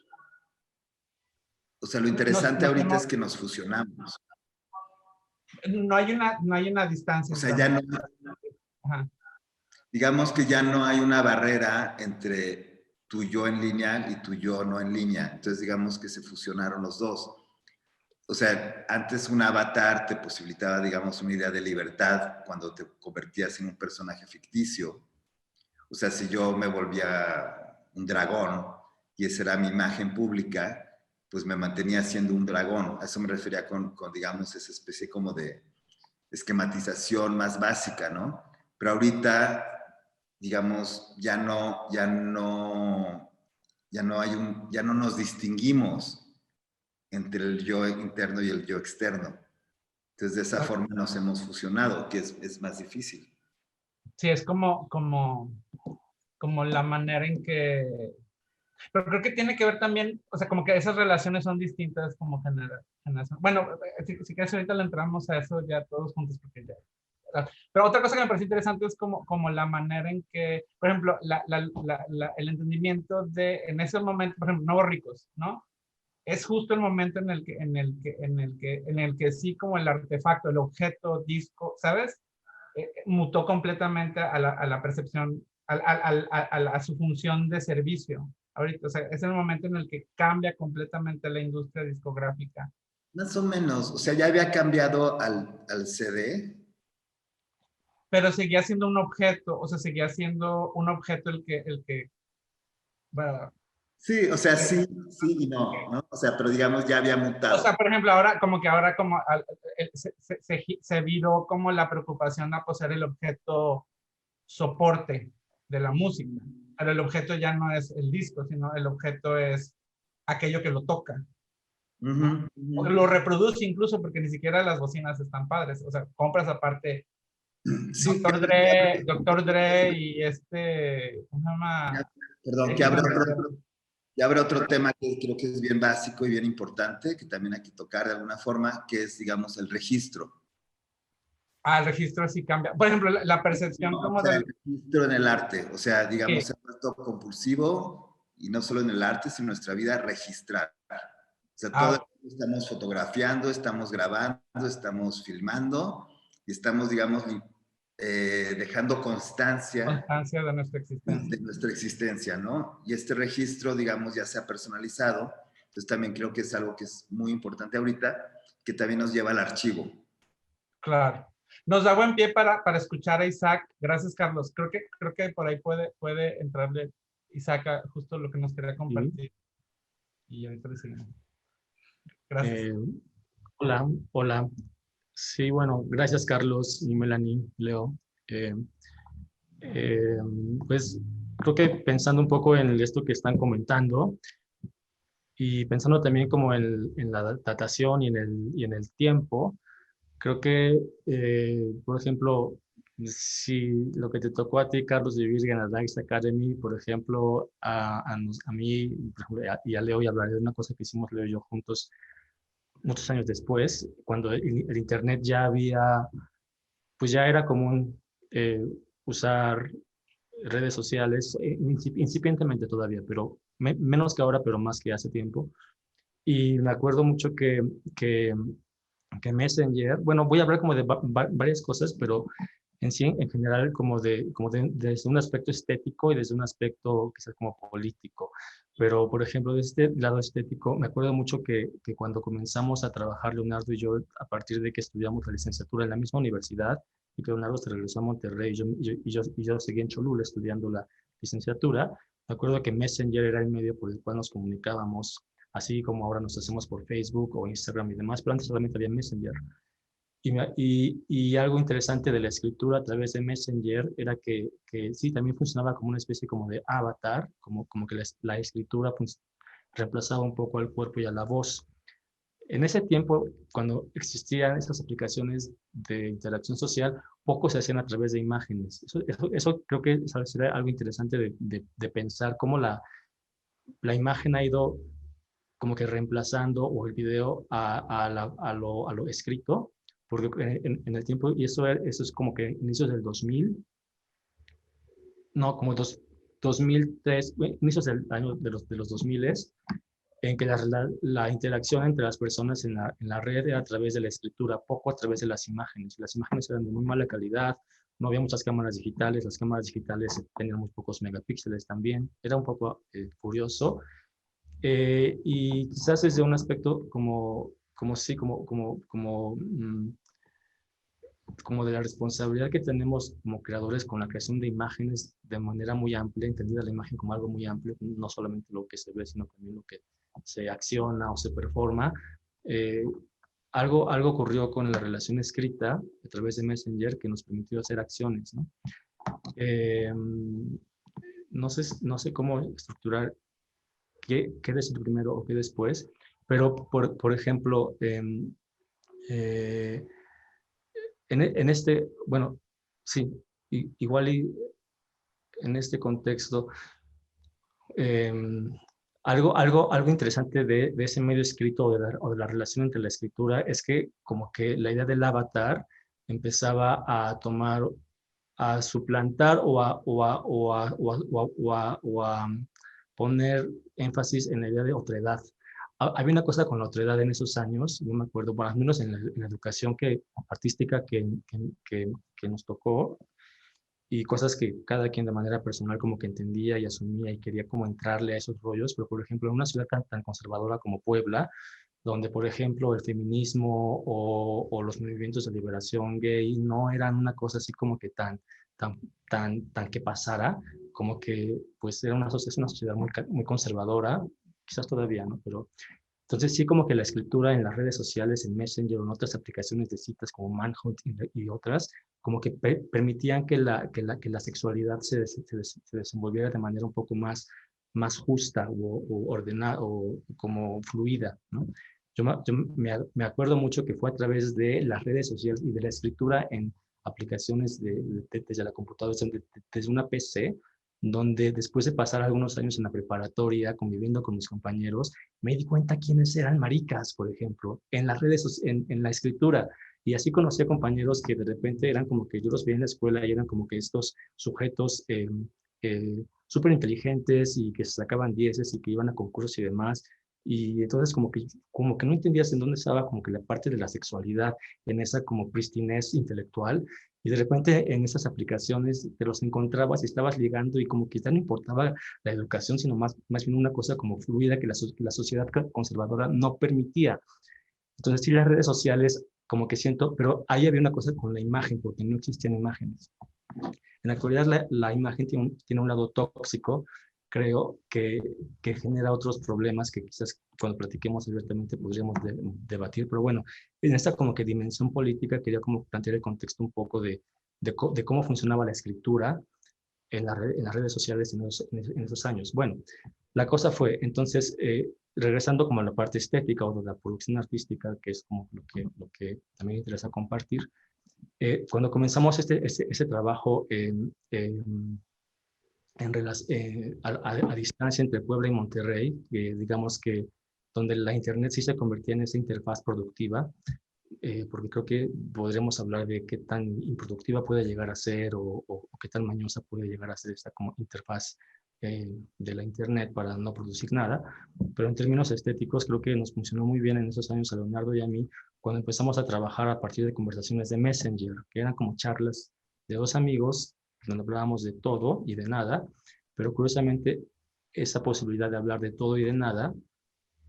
O sea, lo interesante ahorita es que nos fusionamos. No hay una distancia. O sea, ya no... Ajá. Digamos que ya no hay una barrera entre tu yo en línea y tu yo no en línea. Entonces, digamos que se fusionaron los dos. O sea, antes un avatar te posibilitaba, digamos, una idea de libertad cuando te convertías en un personaje ficticio. O sea, si yo me volvía un dragón y esa era mi imagen pública, pues me mantenía siendo un dragón. A eso me refería con digamos, esa especie como de esquematización más básica, ¿no? Pero ahorita, digamos, ya no nos distinguimos entre el yo interno y el yo externo. Entonces, de esa forma nos hemos fusionado, que es más difícil. Sí, es como la manera en que... Pero creo que tiene que ver también, o sea, como que esas relaciones son distintas como generación. Bueno, si quieres ahorita le entramos a eso ya todos juntos, porque ya... Pero otra cosa que me parece interesante es como la manera en que, por ejemplo, el entendimiento de, en ese momento, por ejemplo, Nuevos Ricos, ¿no? Es justo el momento en el que sí, como el artefacto, el objeto, disco, ¿sabes? Mutó completamente a la percepción, a su función de servicio. Ahorita, o sea, es el momento en el que cambia completamente la industria discográfica. Más o menos, o sea, ya había cambiado al CD. Pero seguía siendo un objeto, o sea, seguía siendo un objeto el que bueno, sí, o sea, sí y no, ¿no? O sea, pero digamos, ya había mutado. O sea, por ejemplo, ahora como se viró como la preocupación a poseer el objeto soporte de la música, pero el objeto ya no es el disco, sino el objeto es aquello que lo toca. O lo reproduce incluso, porque ni siquiera las bocinas están padres. O sea, compras aparte Sí, Dr. Dre y ¿cómo se llama? perdón, que abre otro tema que creo que es bien básico y bien importante, que también hay que tocar de alguna forma, que es, digamos, el registro. El registro sí cambia. Por ejemplo, la percepción como el registro en el arte, o sea, digamos, sí. se ha puesto compulsivo, y no solo en el arte, sino en nuestra vida, registrar. O sea, todo estamos fotografiando, estamos grabando, estamos filmando, y estamos, digamos, dejando constancia de nuestra existencia. de nuestra existencia, ¿no? Y este registro, digamos, ya se ha personalizado. Entonces también creo que es algo que es muy importante ahorita, que también nos lleva al archivo. Claro. Nos da buen pie para escuchar a Isaac. Gracias, Carlos. Creo que por ahí puede entrarle Isaac a justo lo que nos quería compartir. Sí. Y ahorita le seguimos. Gracias. Hola. Sí, bueno, gracias Carlos y Melanie, Leo. Pues creo que pensando un poco en esto que están comentando y pensando también como en la datación y en el tiempo, creo que, por ejemplo, si lo que te tocó a ti, Carlos, vivir en la Dice Academy, por ejemplo, a mí por ejemplo, y a Leo, y hablaré de una cosa que hicimos Leo y yo juntos muchos años después, cuando el Internet ya había, pues ya era común usar redes sociales, incipientemente todavía, pero menos que ahora, pero más que hace tiempo. Y me acuerdo mucho que Messenger, bueno, voy a hablar como de varias cosas, pero en sí, en general, desde un aspecto estético y desde un aspecto quizás como político. Pero, por ejemplo, de este lado estético, me acuerdo mucho que cuando comenzamos a trabajar, Leonardo y yo, a partir de que estudiamos la licenciatura en la misma universidad, y que Leonardo se regresó a Monterrey, y yo seguí en Cholula estudiando la licenciatura, me acuerdo que Messenger era el medio por el cual nos comunicábamos, así como ahora nos hacemos por Facebook o Instagram y demás, pero antes solamente había Messenger. Y algo interesante de la escritura a través de Messenger era que sí, también funcionaba como una especie como de avatar, como que la escritura pues, reemplazaba un poco al cuerpo y a la voz. En ese tiempo, cuando existían esas aplicaciones de interacción social, poco se hacían a través de imágenes. Eso creo que sería algo interesante de pensar cómo la imagen ha ido como que reemplazando o el video a lo escrito, porque en el tiempo, y eso es como que inicios del 2000, no, como 2003, inicios del año de los 2000, en que la interacción entre las personas en la red era a través de la escritura, poco a través de las imágenes. Las imágenes eran de muy mala calidad, no había muchas cámaras digitales, las cámaras digitales tenían muy pocos megapíxeles también, era un poco curioso. Y quizás desde un aspecto como de la responsabilidad que tenemos como creadores con la creación de imágenes de manera muy amplia, entendida la imagen como algo muy amplio, no solamente lo que se ve, sino también lo que se acciona o se performa. Algo ocurrió con la relación escrita a través de Messenger que nos permitió hacer acciones, ¿no? No sé cómo estructurar qué decir primero o qué después, pero por ejemplo, en este, bueno, sí, igual y en este contexto, algo interesante de ese medio escrito o de la relación entre la escritura es que como que la idea del avatar empezaba a tomar, a suplantar o a poner énfasis en la idea de otredad. Había una cosa con la otredad en esos años, no me acuerdo, bueno, al menos en la educación artística que nos tocó, y cosas que cada quien de manera personal como que entendía y asumía y quería como entrarle a esos rollos, pero por ejemplo en una ciudad tan conservadora como Puebla, donde por ejemplo el feminismo o los movimientos de liberación gay no eran una cosa así como que tan que pasara, como que pues es una sociedad muy conservadora, quizás todavía, ¿no? Pero Entonces sí, como que la escritura en las redes sociales, en Messenger o en otras aplicaciones de citas como Manhunt y otras, como que permitían que la sexualidad se desenvolviera de manera un poco más justa o ordenada o como fluida, ¿no? Me acuerdo mucho que fue a través de las redes sociales y de la escritura en aplicaciones desde la computadora, desde una PC, donde después de pasar algunos años en la preparatoria, conviviendo con mis compañeros, me di cuenta quiénes eran maricas, por ejemplo, en las redes, en la escritura. Y así conocí a compañeros que de repente eran como que yo los veía en la escuela y eran como que estos sujetos súper inteligentes y que se sacaban dieces y que iban a concursos y demás. Y entonces como que no entendías en dónde estaba como que la parte de la sexualidad, en esa como pristinez intelectual. Y de repente en esas aplicaciones te los encontrabas y estabas ligando y como que ya no importaba la educación, sino más bien una cosa como fluida que la sociedad conservadora no permitía. Entonces sí, las redes sociales como que siento, pero ahí había una cosa con la imagen, porque no existían imágenes. En la actualidad la imagen tiene un lado tóxico, creo, que genera otros problemas que quizás cuando platiquemos abiertamente podríamos debatir, pero bueno, en esta como que dimensión política quería como plantear el contexto un poco de cómo funcionaba la escritura en las redes sociales en esos años. Bueno, la cosa fue, entonces, regresando como a la parte estética o de la producción artística, que es como lo que también me interesa compartir, cuando comenzamos ese trabajo a distancia entre Puebla y Monterrey, digamos que donde la Internet sí se convertía en esa interfaz productiva, porque creo que podremos hablar de qué tan improductiva puede llegar a ser o qué tan mañosa puede llegar a ser esta como interfaz de la Internet para no producir nada, pero en términos estéticos creo que nos funcionó muy bien en esos años a Leonardo y a mí cuando empezamos a trabajar a partir de conversaciones de Messenger, que eran como charlas de dos amigos donde hablábamos de todo y de nada, pero curiosamente esa posibilidad de hablar de todo y de nada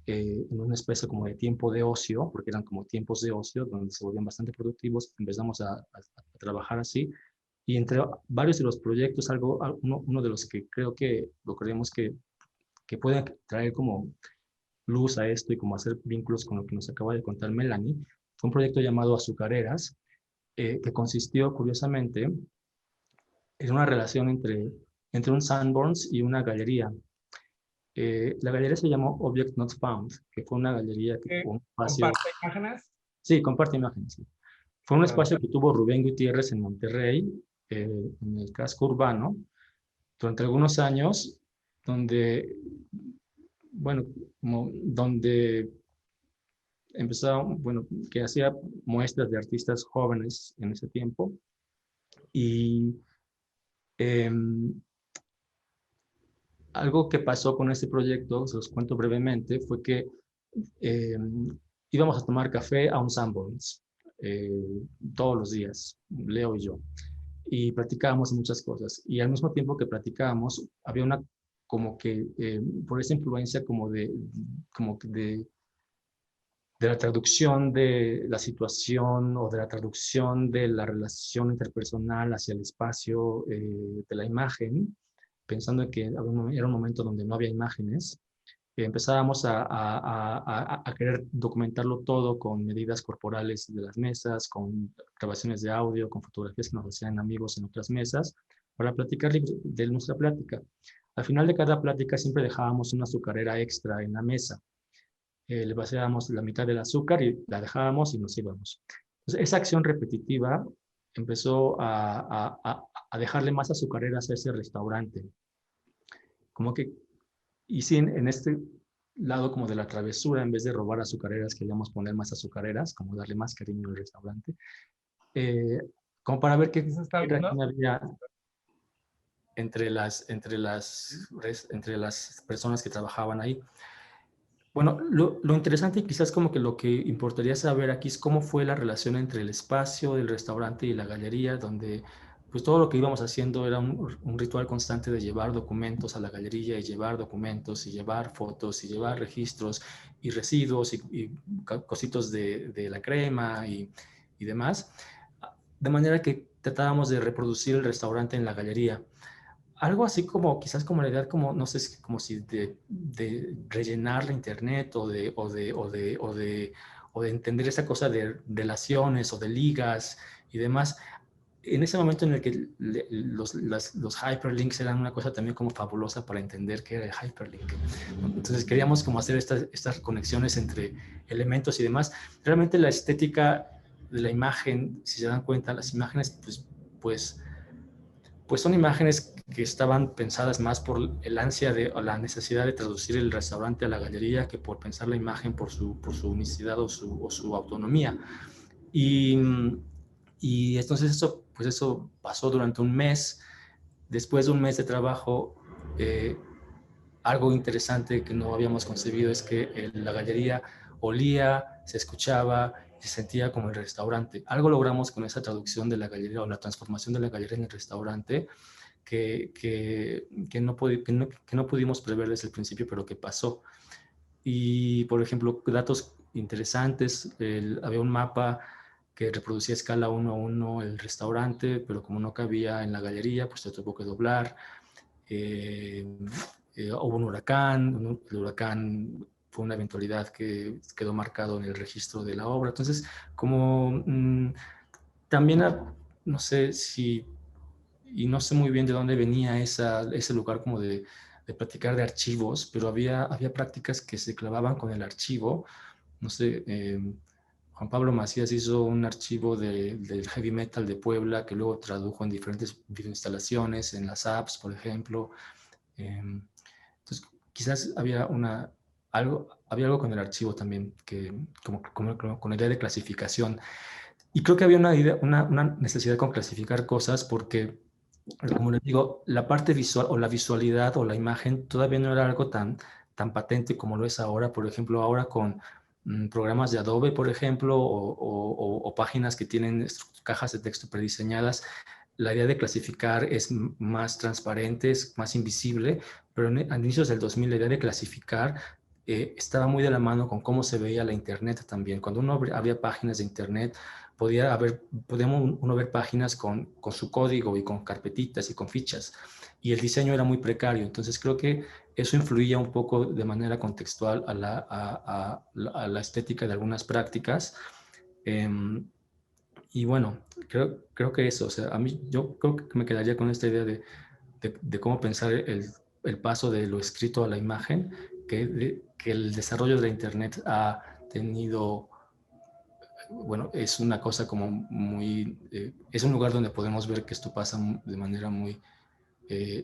en una especie como de tiempo de ocio, porque eran como tiempos de ocio donde se volvían bastante productivos, empezamos a trabajar así, y entre varios de los proyectos, uno de los que creo que lo creemos que puede traer como luz a esto y como hacer vínculos con lo que nos acaba de contar Melanie, fue un proyecto llamado Azucareras, que consistió curiosamente en una relación entre un Sanborns y una galería. La galería se llamó Object Not Found, que fue una galería que fue un espacio... ¿Comparte imágenes? Sí, comparte imágenes. Sí. Fue un Claro. espacio que tuvo Rubén Gutiérrez en Monterrey, en el casco urbano, durante algunos años, donde, bueno, donde empezó, bueno, que hacía muestras de artistas jóvenes en ese tiempo. Y algo que pasó con este proyecto, se los cuento brevemente, fue que íbamos a tomar café a un Sanborns todos los días, Leo y yo, y platicábamos muchas cosas. Y al mismo tiempo que platicábamos, había una como que, por esa influencia como de la traducción de la situación o de la traducción de la relación interpersonal hacia el espacio de la imagen, pensando en que era un momento donde no había imágenes, empezábamos a querer documentarlo todo con medidas corporales de las mesas, con grabaciones de audio, con fotografías que nos hacían amigos en otras mesas, para platicar de nuestra plática. Al final de cada plática siempre dejábamos una azucarera extra en la mesa. Le vaciábamos la mitad del azúcar y la dejábamos y nos íbamos. Entonces, esa acción repetitiva empezó a dejarle más azucareras a ese restaurante. Como que, y sí, en este lado como de la travesura, en vez de robar azucareras, queríamos poner más azucareras, como darle más cariño al restaurante, como para ver qué reacción había entre las personas que trabajaban ahí. Bueno, lo interesante y quizás como que lo que importaría saber aquí es cómo fue la relación entre el espacio del restaurante y la galería, donde pues todo lo que íbamos haciendo era un ritual constante de llevar documentos a la galería y llevar documentos y llevar fotos y llevar registros y residuos y cositos de la crema y demás, de manera que tratábamos de reproducir el restaurante en la galería. algo así como, quizás como la idea, como, no sé, como si de rellenar la internet o de entender esa cosa de relaciones o de ligas y demás. En ese momento en el que los hyperlinks eran una cosa también como fabulosa para entender qué era el hyperlink. Entonces queríamos como hacer estas conexiones entre elementos y demás. Realmente la estética de la imagen, si se dan cuenta, las imágenes pues son imágenes que estaban pensadas más por el ansia o la necesidad de traducir el restaurante a la galería que por pensar la imagen por su unicidad o su autonomía. Y entonces eso pasó durante un mes. Después de un mes de trabajo, algo interesante que no habíamos concebido es que la galería olía, se escuchaba, se sentía como el restaurante. Algo logramos con esa traducción de la galería o la transformación de la galería en el restaurante que no pudimos prever desde el principio, pero que pasó. Y, por ejemplo, datos interesantes, había un mapa que reproducía a escala 1:1 el restaurante, pero como no cabía en la galería, pues se tuvo que doblar. Hubo un huracán, el huracán fue una eventualidad que quedó marcado en el registro de la obra. Entonces, como también, no sé si, y no sé muy bien de dónde venía ese lugar como de platicar de archivos, pero había prácticas que se clavaban con el archivo. No sé, Juan Pablo Macías hizo un archivo del heavy metal de Puebla que luego tradujo en diferentes videoinstalaciones, en las apps, por ejemplo. Entonces, quizás había algo con el archivo también, como con la idea de clasificación. Y creo que había una necesidad con clasificar cosas porque, como les digo, la parte visual o la visualidad o la imagen todavía no era algo tan patente como lo es ahora. Por ejemplo, ahora con programas de Adobe, por ejemplo, o páginas que tienen cajas de texto prediseñadas, la idea de clasificar es más transparente, es más invisible, pero a inicios del 2000 la idea de clasificar estaba muy de la mano con cómo se veía la Internet también. Cuando uno abría páginas de Internet, podíamos uno ver páginas con su código y con carpetitas y con fichas, y el diseño era muy precario. Entonces creo que eso influía un poco de manera contextual a la estética de algunas prácticas. Y bueno, creo que eso, o sea, yo creo que me quedaría con esta idea de cómo pensar el paso de lo escrito a la imagen, que el desarrollo de la Internet ha tenido, bueno, es una cosa como muy, es un lugar donde podemos ver que esto pasa de manera muy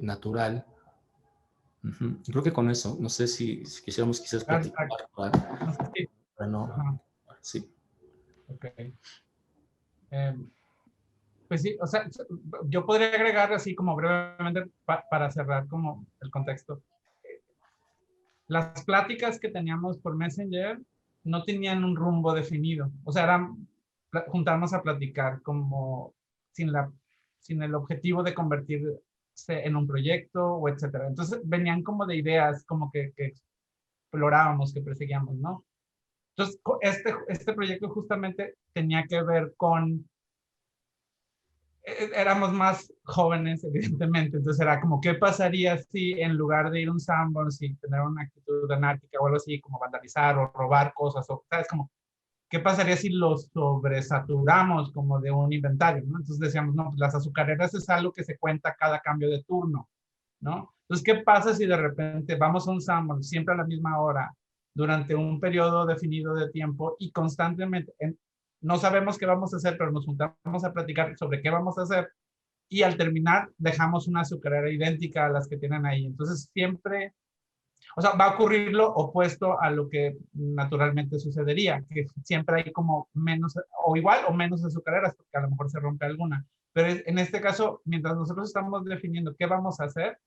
natural. Creo que con eso, no sé si quisiéramos quizás platicar No sé si. para no, Ajá. sí. Ok. Pues sí, o sea, yo podría agregar así como brevemente para cerrar como el contexto. Las pláticas que teníamos por Messenger no tenían un rumbo definido. O sea, eran juntarnos a platicar como sin el objetivo de convertirse en un proyecto o etcétera. Entonces venían como de ideas como que explorábamos, que perseguíamos, ¿no? Entonces, este proyecto justamente tenía que ver con éramos más jóvenes, evidentemente, entonces era como, ¿qué pasaría si en lugar de ir a un Sanborns y tener una actitud anárquica o algo así, como vandalizar o robar cosas, o, ¿sabes? Como, ¿qué pasaría si los sobresaturamos como de un inventario, ¿no? Entonces decíamos, no, pues las azucareras es algo que se cuenta cada cambio de turno, ¿no? Entonces, ¿qué pasa si de repente vamos a un Sanborns siempre a la misma hora, durante un periodo definido de tiempo y constantemente, no sabemos qué vamos a hacer, pero nos juntamos a platicar sobre qué vamos a hacer y al terminar dejamos una azucarera idéntica a las que tienen ahí. Entonces siempre, o sea, va a ocurrir lo opuesto a lo que naturalmente sucedería, que siempre hay como menos, o igual o menos azucareras, porque a lo mejor se rompe alguna. Pero en este caso, mientras nosotros estamos definiendo qué vamos a hacer,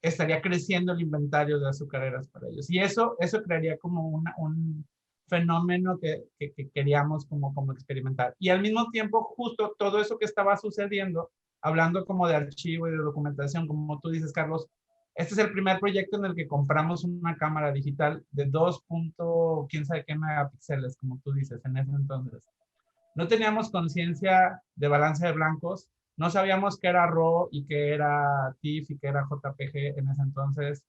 estaría creciendo el inventario de azucareras para ellos. Y eso crearía como un fenómeno que queríamos como experimentar. Y al mismo tiempo, justo todo eso que estaba sucediendo, hablando como de archivo y de documentación, como tú dices, Carlos, este es el primer proyecto en el que compramos una cámara digital de 2. Quién sabe qué megapíxeles, como tú dices, en ese entonces. No teníamos conciencia de balance de blancos, No sabíamos qué era RAW y qué era TIFF y qué era JPG en ese entonces.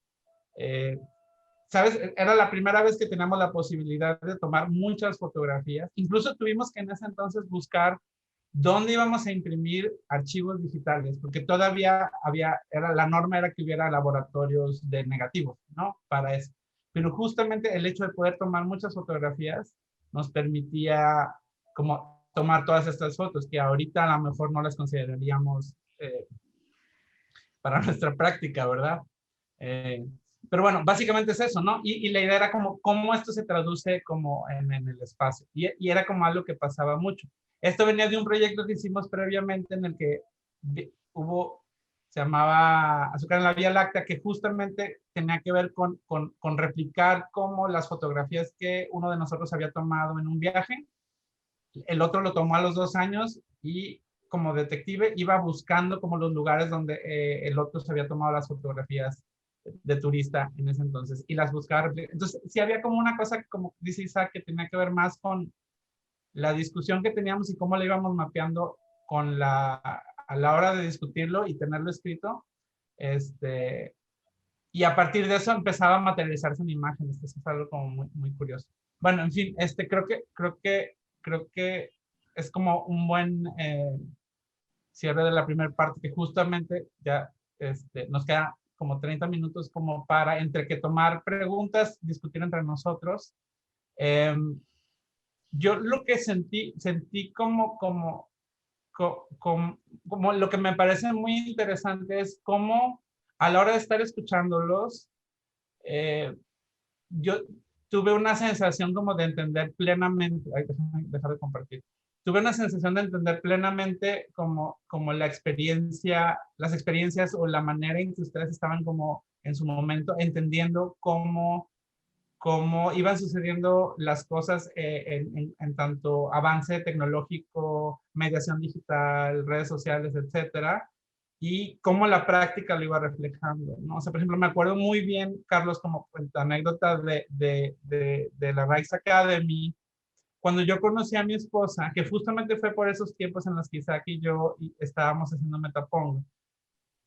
¿Sabes? Era la primera vez que teníamos la posibilidad de tomar muchas fotografías. Incluso tuvimos que en ese entonces buscar dónde íbamos a imprimir archivos digitales, porque todavía la norma era que hubiera laboratorios de negativos, ¿no? Para eso. Pero justamente el hecho de poder tomar muchas fotografías nos permitía como tomar todas estas fotos, que ahorita a lo mejor no las consideraríamos para nuestra práctica, ¿verdad? Pero bueno, básicamente es eso, ¿no? Y la idea era como cómo esto se traduce como en el espacio. Y era como algo que pasaba mucho. Esto venía de un proyecto que hicimos previamente en el que se llamaba Azúcar en la Vía Láctea, que justamente tenía que ver con replicar como las fotografías que uno de nosotros había tomado en un viaje. El otro lo tomó a los 2 años y como detective iba buscando como los lugares donde el otro se había tomado las fotografías de turista en ese entonces y las buscaba. Entonces, sí había como una cosa, como dice Isaac, que tenía que ver más con la discusión que teníamos y cómo la íbamos mapeando a la hora de discutirlo y tenerlo escrito. Y a partir de eso empezaba a materializarse en imágenes. Eso es algo como muy, muy curioso. Bueno, en fin, creo que es como un buen cierre de la primera parte, que justamente ya nos queda como 30 minutos como para entre que tomar preguntas, discutir entre nosotros. Yo lo que sentí como lo que me parece muy interesante es cómo a la hora de estar escuchándolos, yo tuve una sensación como de entender plenamente, déjame dejar de compartir, tuve una sensación de entender plenamente como las experiencias o la manera en que ustedes estaban como en su momento entendiendo cómo iban sucediendo las cosas en tanto avance tecnológico, mediación digital, redes sociales, etcétera, y cómo la práctica lo iba reflejando, ¿no? O sea, por ejemplo, me acuerdo muy bien, Carlos, como cuenta anécdotas de la Rise Academy, cuando yo conocí a mi esposa, que justamente fue por esos tiempos en los que Isaac y yo estábamos haciendo Metapong,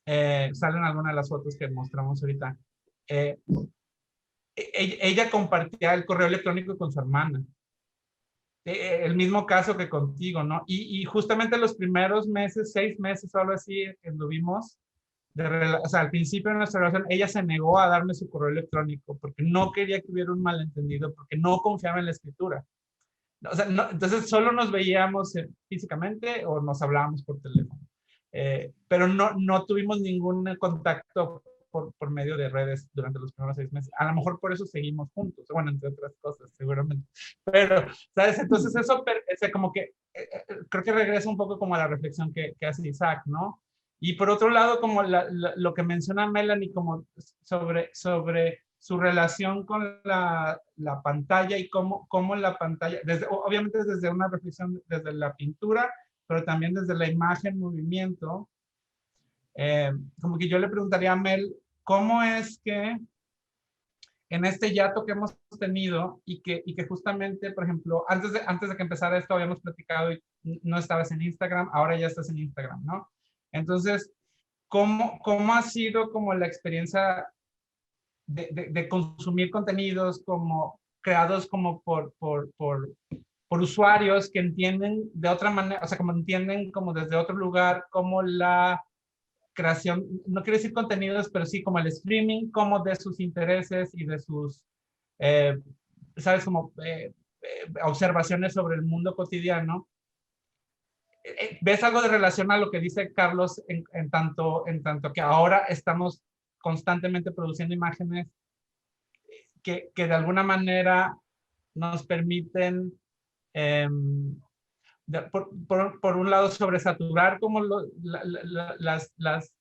salen algunas de las fotos que mostramos ahorita. Ella compartía el correo electrónico con su hermana. El mismo caso que contigo, ¿no? Y justamente los primeros meses, 6 meses o algo así, estuvimos, o sea, al principio de nuestra relación, ella se negó a darme su correo electrónico porque no quería que hubiera un malentendido, porque no confiaba en la escritura. O sea, entonces solo nos veíamos físicamente o nos hablábamos por teléfono. Pero no tuvimos ningún contacto por medio de redes durante los primeros 6 meses. A lo mejor por eso seguimos juntos, bueno, entre otras cosas, seguramente. Pero, ¿sabes? Entonces eso como que creo que regresa un poco como a la reflexión que hace Isaac, ¿no? Y por otro lado, como lo que menciona Melanie, como sobre su relación con la pantalla y cómo la pantalla, obviamente desde una reflexión desde la pintura, pero también desde la imagen, movimiento. Como que yo le preguntaría a Mel, ¿cómo es que en este hiato que hemos tenido y que justamente, por ejemplo, antes de que empezara esto habíamos platicado y no estabas en Instagram, ahora ya estás en Instagram, ¿no? Entonces, ¿cómo ha sido como la experiencia de consumir contenidos como creados como por usuarios que entienden de otra manera, o sea, como entienden como desde otro lugar, como la creación, no quiero decir contenidos, pero sí como el streaming, como de sus intereses y de sus, ¿sabes? Como observaciones sobre el mundo cotidiano. ¿Ves algo de relación a lo que dice Carlos en tanto que ahora estamos constantemente produciendo imágenes que de alguna manera nos permiten por un lado sobresaturar como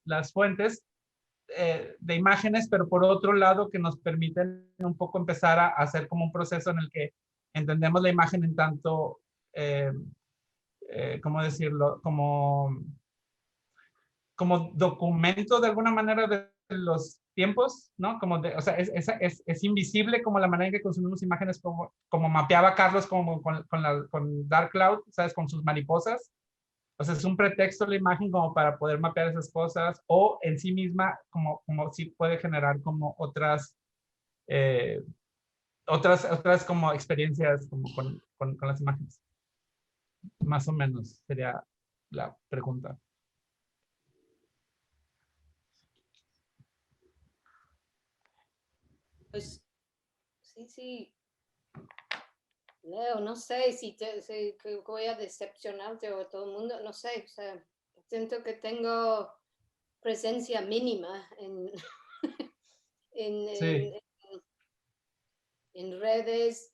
las fuentes de imágenes, pero por otro lado que nos permiten un poco empezar a hacer como un proceso en el que entendemos la imagen en tanto, ¿cómo decirlo? Como documento de alguna manera de los tiempos, ¿no? O sea, es invisible como la manera en que consumimos imágenes, como mapeaba Carlos con Dark Cloud, ¿sabes? Con sus mariposas. O sea, es un pretexto la imagen como para poder mapear esas cosas, o en sí misma como sí puede generar como otras como experiencias como con las imágenes. Más o menos sería la pregunta. Pues sí, Leo, no sé si que voy a decepcionarte o todo el mundo, no sé, o sea, siento que tengo presencia mínima en, en, Sí, en, en redes,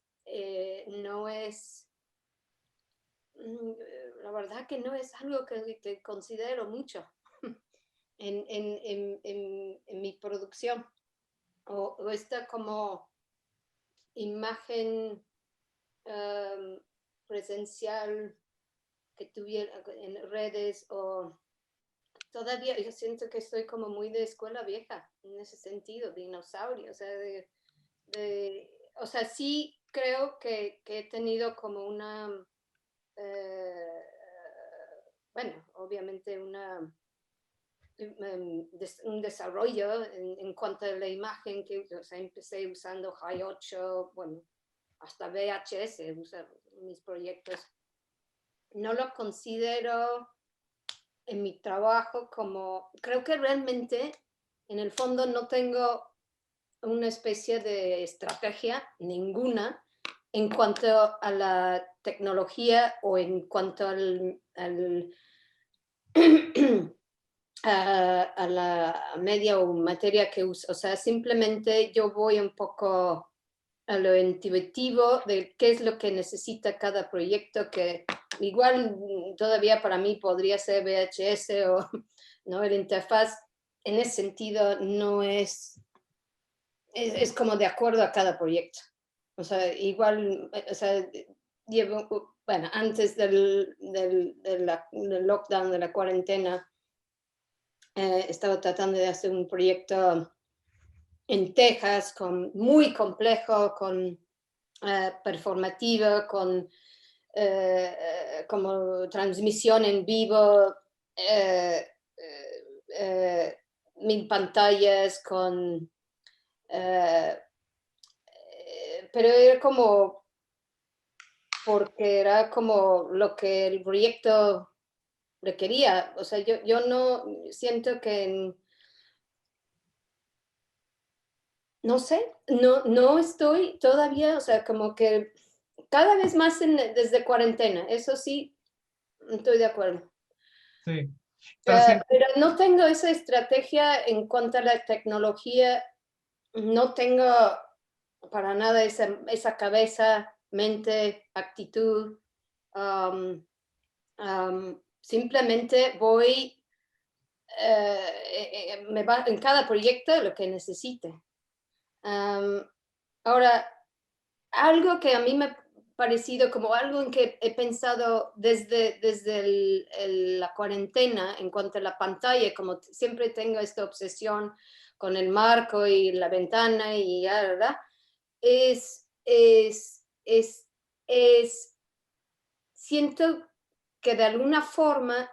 no es, la verdad que no es algo que considero mucho en mi producción, o esta como imagen presencial que tuviera en redes, o todavía yo siento que estoy como muy de escuela vieja en ese sentido, dinosaurio, o sea, o sea, sí creo que he tenido como una, bueno, obviamente un desarrollo en cuanto a la imagen, que o sea, empecé usando High 8, bueno, hasta VHS, usar mis proyectos. No lo considero en mi trabajo como, creo que realmente en el fondo no tengo una especie de estrategia ninguna en cuanto a la tecnología o en cuanto a la media o materia que uso. O sea, simplemente yo voy un poco a lo intuitivo de qué es lo que necesita cada proyecto, que igual todavía para mí podría ser VHS o no, el interfaz en ese sentido no es como de acuerdo a cada proyecto. O sea, igual, o sea, llevo, bueno, antes del lockdown, de la cuarentena, estaba tratando de hacer un proyecto en Texas muy complejo, con performativa, con como transmisión en vivo, 1000 pantallas, pero era como, porque era como lo que el proyecto requería. O sea, yo no siento que, no sé, no estoy todavía, o sea, como que cada vez más desde cuarentena, eso sí, estoy de acuerdo. sí. Pero Pero no tengo esa estrategia en cuanto a la tecnología, no tengo para nada esa cabeza, mente, actitud. Simplemente voy, me va en cada proyecto lo que necesite. Ahora, algo que a mí me ha parecido como algo en que he pensado desde la cuarentena en cuanto a la pantalla, como siempre tengo esta obsesión con el marco y la ventana y ya, ¿verdad? Siento que de alguna forma,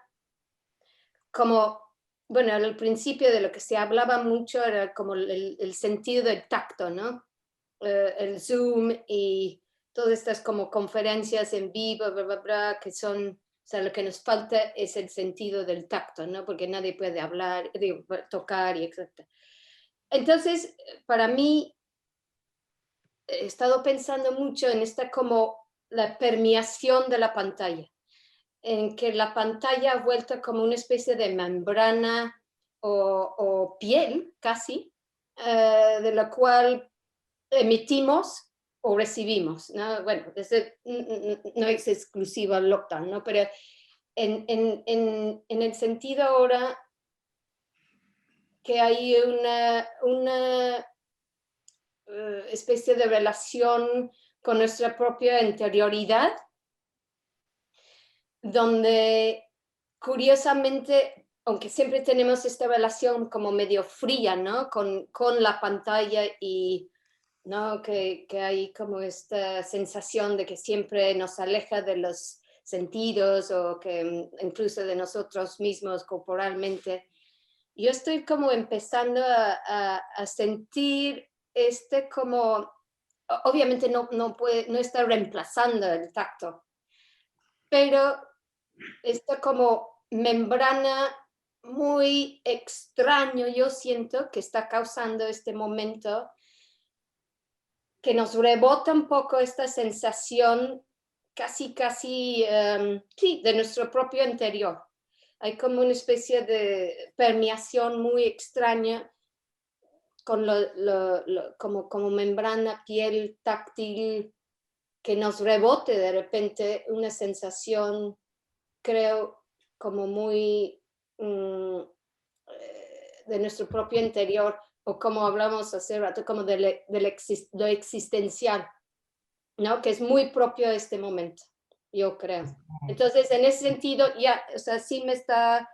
como, bueno, al principio de lo que se hablaba mucho era como el sentido del tacto, ¿no? El Zoom y todas estas como conferencias en vivo, bla, bla, bla, que son, o sea, lo que nos falta es el sentido del tacto, ¿no? Porque nadie puede hablar, tocar y etc. Entonces, para mí, he estado pensando mucho en esta como la permeación de la pantalla, en que la pantalla ha vuelto como una especie de membrana o piel casi, de la cual emitimos o recibimos, ¿no? Bueno, no es exclusivo al lockdown, ¿no? Pero en el sentido ahora que hay una especie de relación con nuestra propia interioridad, donde curiosamente, aunque siempre tenemos esta relación como medio fría, ¿no? Con la pantalla y, ¿no? Que hay como esta sensación de que siempre nos aleja de los sentidos o que incluso de nosotros mismos corporalmente. Yo estoy como empezando a sentir como, obviamente no está reemplazando el tacto, pero esta como membrana muy extraño, yo siento que está causando este momento que nos rebota un poco esta sensación casi, sí, de nuestro propio interior. Hay como una especie de permeación muy extraña con como membrana, piel táctil, que nos rebote de repente una sensación, creo, como muy de nuestro propio interior, o como hablamos hace rato, como de lo existencial, ¿no? Que es muy propio de este momento, yo creo. Entonces, en ese sentido, ya, o sea, sí me está,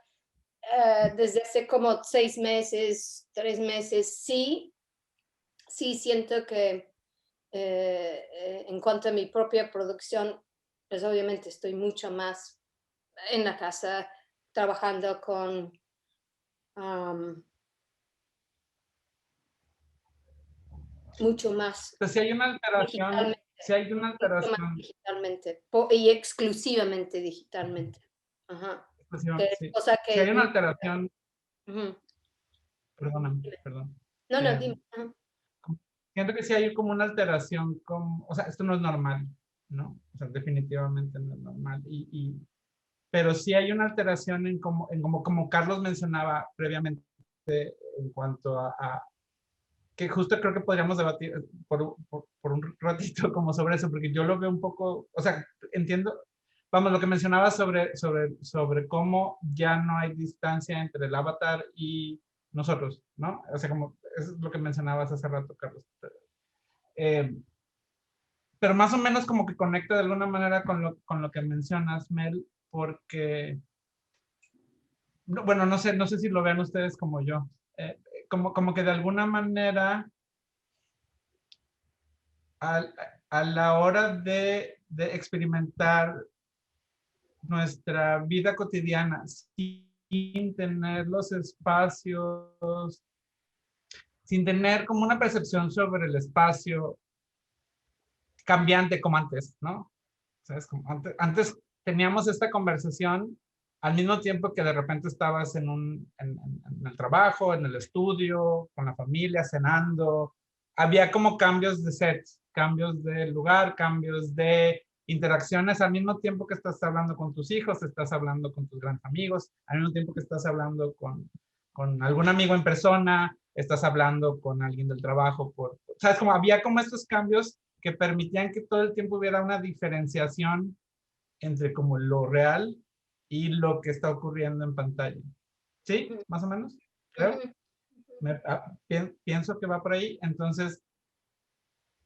desde hace como 6 meses, 3 meses, sí siento que en cuanto a mi propia producción, pues obviamente estoy mucho más en la casa trabajando con mucho más Entonces, si hay una alteración, digitalmente y exclusivamente digitalmente. Ajá. Sí. Cosa que Si hay una alteración, perdón. No, dime. Siento que sí hay como una alteración, o sea, esto no es normal, ¿no? O sea, definitivamente no es normal. Pero sí hay una alteración en como Carlos mencionaba previamente, en cuanto a que justo creo que podríamos debatir por un ratito como sobre eso, porque yo lo veo un poco, o sea, entiendo, vamos, lo que mencionaba sobre cómo ya no hay distancia entre el avatar y nosotros, ¿no? O sea, como, eso es lo que mencionabas hace rato, Carlos. Pero más o menos como que conecta de alguna manera con lo que mencionas, Mel, porque, bueno, no sé si lo vean ustedes como yo, como que de alguna manera a la hora de experimentar nuestra vida cotidiana sin tener los espacios, sin tener como una percepción sobre el espacio cambiante como antes, ¿no? ¿Sabes? Como antes teníamos esta conversación al mismo tiempo que de repente estabas en el trabajo, en el estudio, con la familia, cenando. Había como cambios de set, cambios de lugar, cambios de interacciones al mismo tiempo que estás hablando con tus hijos, estás hablando con tus grandes amigos, al mismo tiempo que estás hablando con algún amigo en persona, estás hablando con alguien del trabajo. ¿Sabes? Como había como estos cambios que permitían que todo el tiempo hubiera una diferenciación entre como lo real y lo que está ocurriendo en pantalla. ¿Sí? ¿Más o menos? Creo. Pienso que va por ahí. Entonces,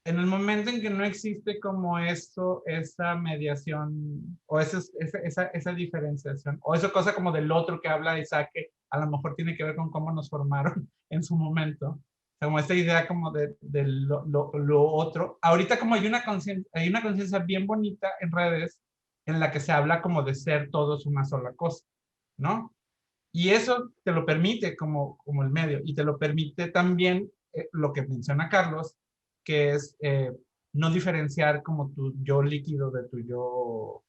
en el momento en que no existe como esto, esa mediación o esa diferenciación, o esa cosa como del otro que habla Isaac, que a lo mejor tiene que ver con cómo nos formaron en su momento, como esta idea como de lo otro. Ahorita como hay una conciencia bien bonita en redes en la que se habla como de ser todos una sola cosa, ¿no? Y eso te lo permite como el medio, y te lo permite también lo que menciona Carlos, que es no diferenciar como tu yo líquido de tu yo,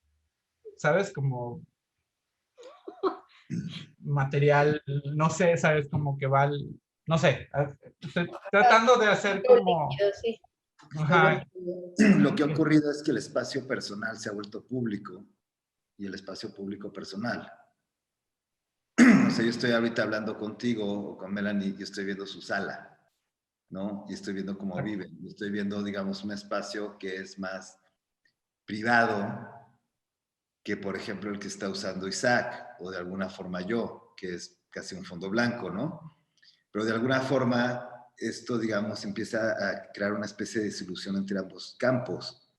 ¿sabes? Como material, no sé, ¿sabes? Como que va, no sé, estoy tratando de hacer como... Sí. Ajá. Lo que ha ocurrido es que el espacio personal se ha vuelto público y el espacio público personal. O sea, yo estoy ahorita hablando contigo o con Melanie y estoy viendo su sala, ¿no? Y estoy viendo cómo viven. Y estoy viendo, digamos, un espacio que es más privado que, por ejemplo, el que está usando Isaac, o de alguna forma yo, que es casi un fondo blanco, ¿no? Pero de alguna forma esto, digamos, empieza a crear una especie de desilusión entre ambos campos.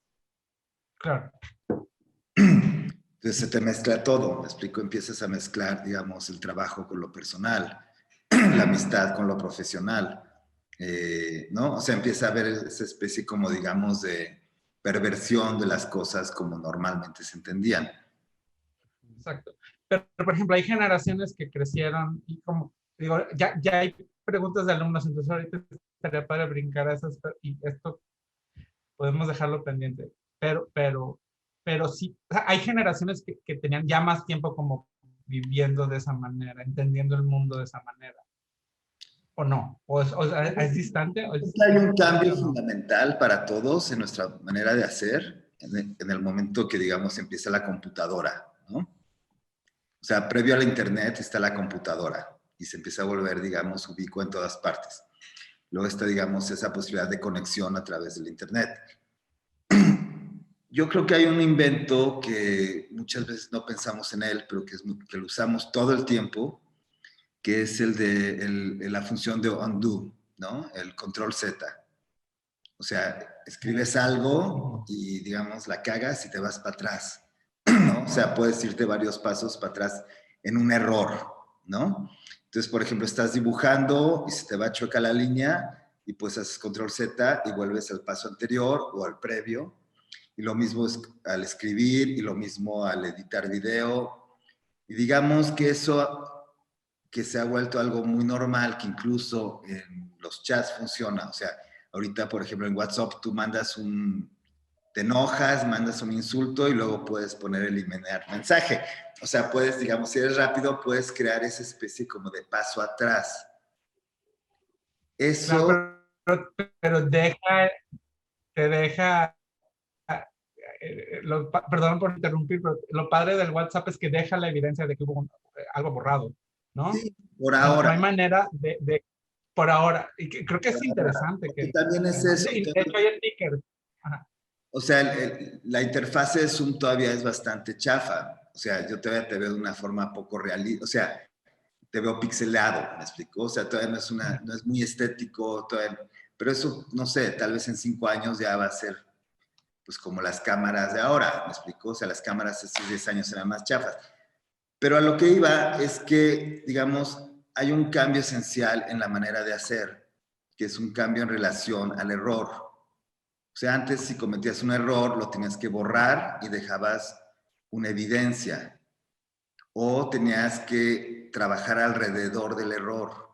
Claro. Entonces se te mezcla todo, me explico, empiezas a mezclar, digamos, el trabajo con lo personal, la amistad con lo profesional, ¿no? O sea, empieza a haber esa especie como, digamos, de perversión de las cosas como normalmente se entendían. Exacto. Pero, por ejemplo, hay generaciones que crecieron y como, digo, ya hay preguntas de alumnos, entonces ahorita estaría para brincar a esas, y esto podemos dejarlo pendiente. Pero sí, o sea, hay generaciones que tenían ya más tiempo como viviendo de esa manera, entendiendo el mundo de esa manera. ¿O no? ¿Es distante? Hay un cambio fundamental para todos en nuestra manera de hacer en el momento que, digamos, empieza la computadora, ¿no? O sea, previo a la internet está la computadora y se empieza a volver, digamos, ubicua en todas partes. Luego está, digamos, esa posibilidad de conexión a través del internet. Yo creo que hay un invento que muchas veces no pensamos en él, pero que lo usamos todo el tiempo, que es el de la función de undo, ¿no? El control Z. O sea, escribes algo y, digamos, la cagas y te vas para atrás, ¿no? O sea, puedes irte varios pasos para atrás en un error, ¿no? Entonces, por ejemplo, estás dibujando y se te va a chocar la línea y pues haces control Z y vuelves al paso anterior o al previo. Y lo mismo es al escribir y lo mismo al editar video. Y digamos que eso que se ha vuelto algo muy normal, que incluso en los chats funciona. O sea, ahorita, por ejemplo, en WhatsApp tú te enojas, mandas un insulto y luego puedes poner eliminar mensaje. O sea, puedes, digamos, si eres rápido, puedes crear esa especie como de paso atrás. Eso... Claro, pero te deja, perdón por interrumpir, pero lo padre del WhatsApp es que deja la evidencia de que hubo algo borrado, ¿no? Sí, por ahora. No hay manera por ahora, y creo que es interesante. Y también es eso. De hecho, hay stickers. Ajá. O sea, la interfaz de Zoom todavía es bastante chafa. O sea, yo todavía te veo de una forma poco realista. O sea, te veo pixelado, ¿me explico? O sea, todavía no es muy estético, pero eso, no sé, tal vez en 5 años ya va a ser pues como las cámaras de ahora, ¿me explico? O sea, las cámaras hace 10 años eran más chafas. Pero a lo que iba es que, digamos, hay un cambio esencial en la manera de hacer, que es un cambio en relación al error. O sea, antes si cometías un error, lo tenías que borrar y dejabas una evidencia. O tenías que trabajar alrededor del error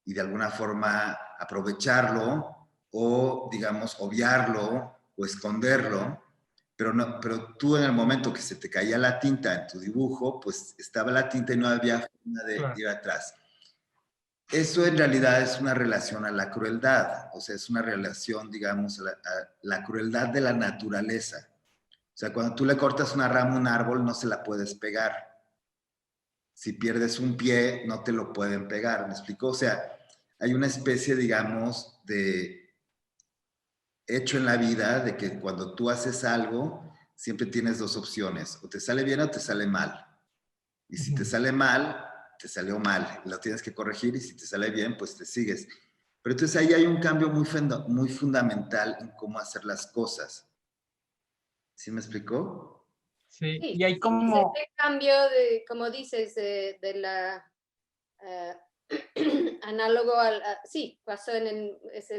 y de alguna forma aprovecharlo o, digamos, obviarlo o esconderlo, pero tú en el momento que se te caía la tinta en tu dibujo, pues estaba la tinta y no había forma de ir atrás. Eso en realidad es una relación a la crueldad, o sea, es una relación, digamos, a la crueldad de la naturaleza. O sea, cuando tú le cortas una rama a un árbol, no se la puedes pegar. Si pierdes un pie, no te lo pueden pegar, ¿me explico? O sea, hay una especie, digamos, de hecho en la vida de que cuando tú haces algo, siempre tienes dos opciones, o te sale bien o te sale mal. Y si te sale mal, te salió mal, lo tienes que corregir, y si te sale bien, pues te sigues. Pero entonces ahí hay un cambio muy fundamental en cómo hacer las cosas. ¿Sí me explicó? Sí, Sí, y hay como... ese cambio de, como dices, de la análogo al... sí, pasó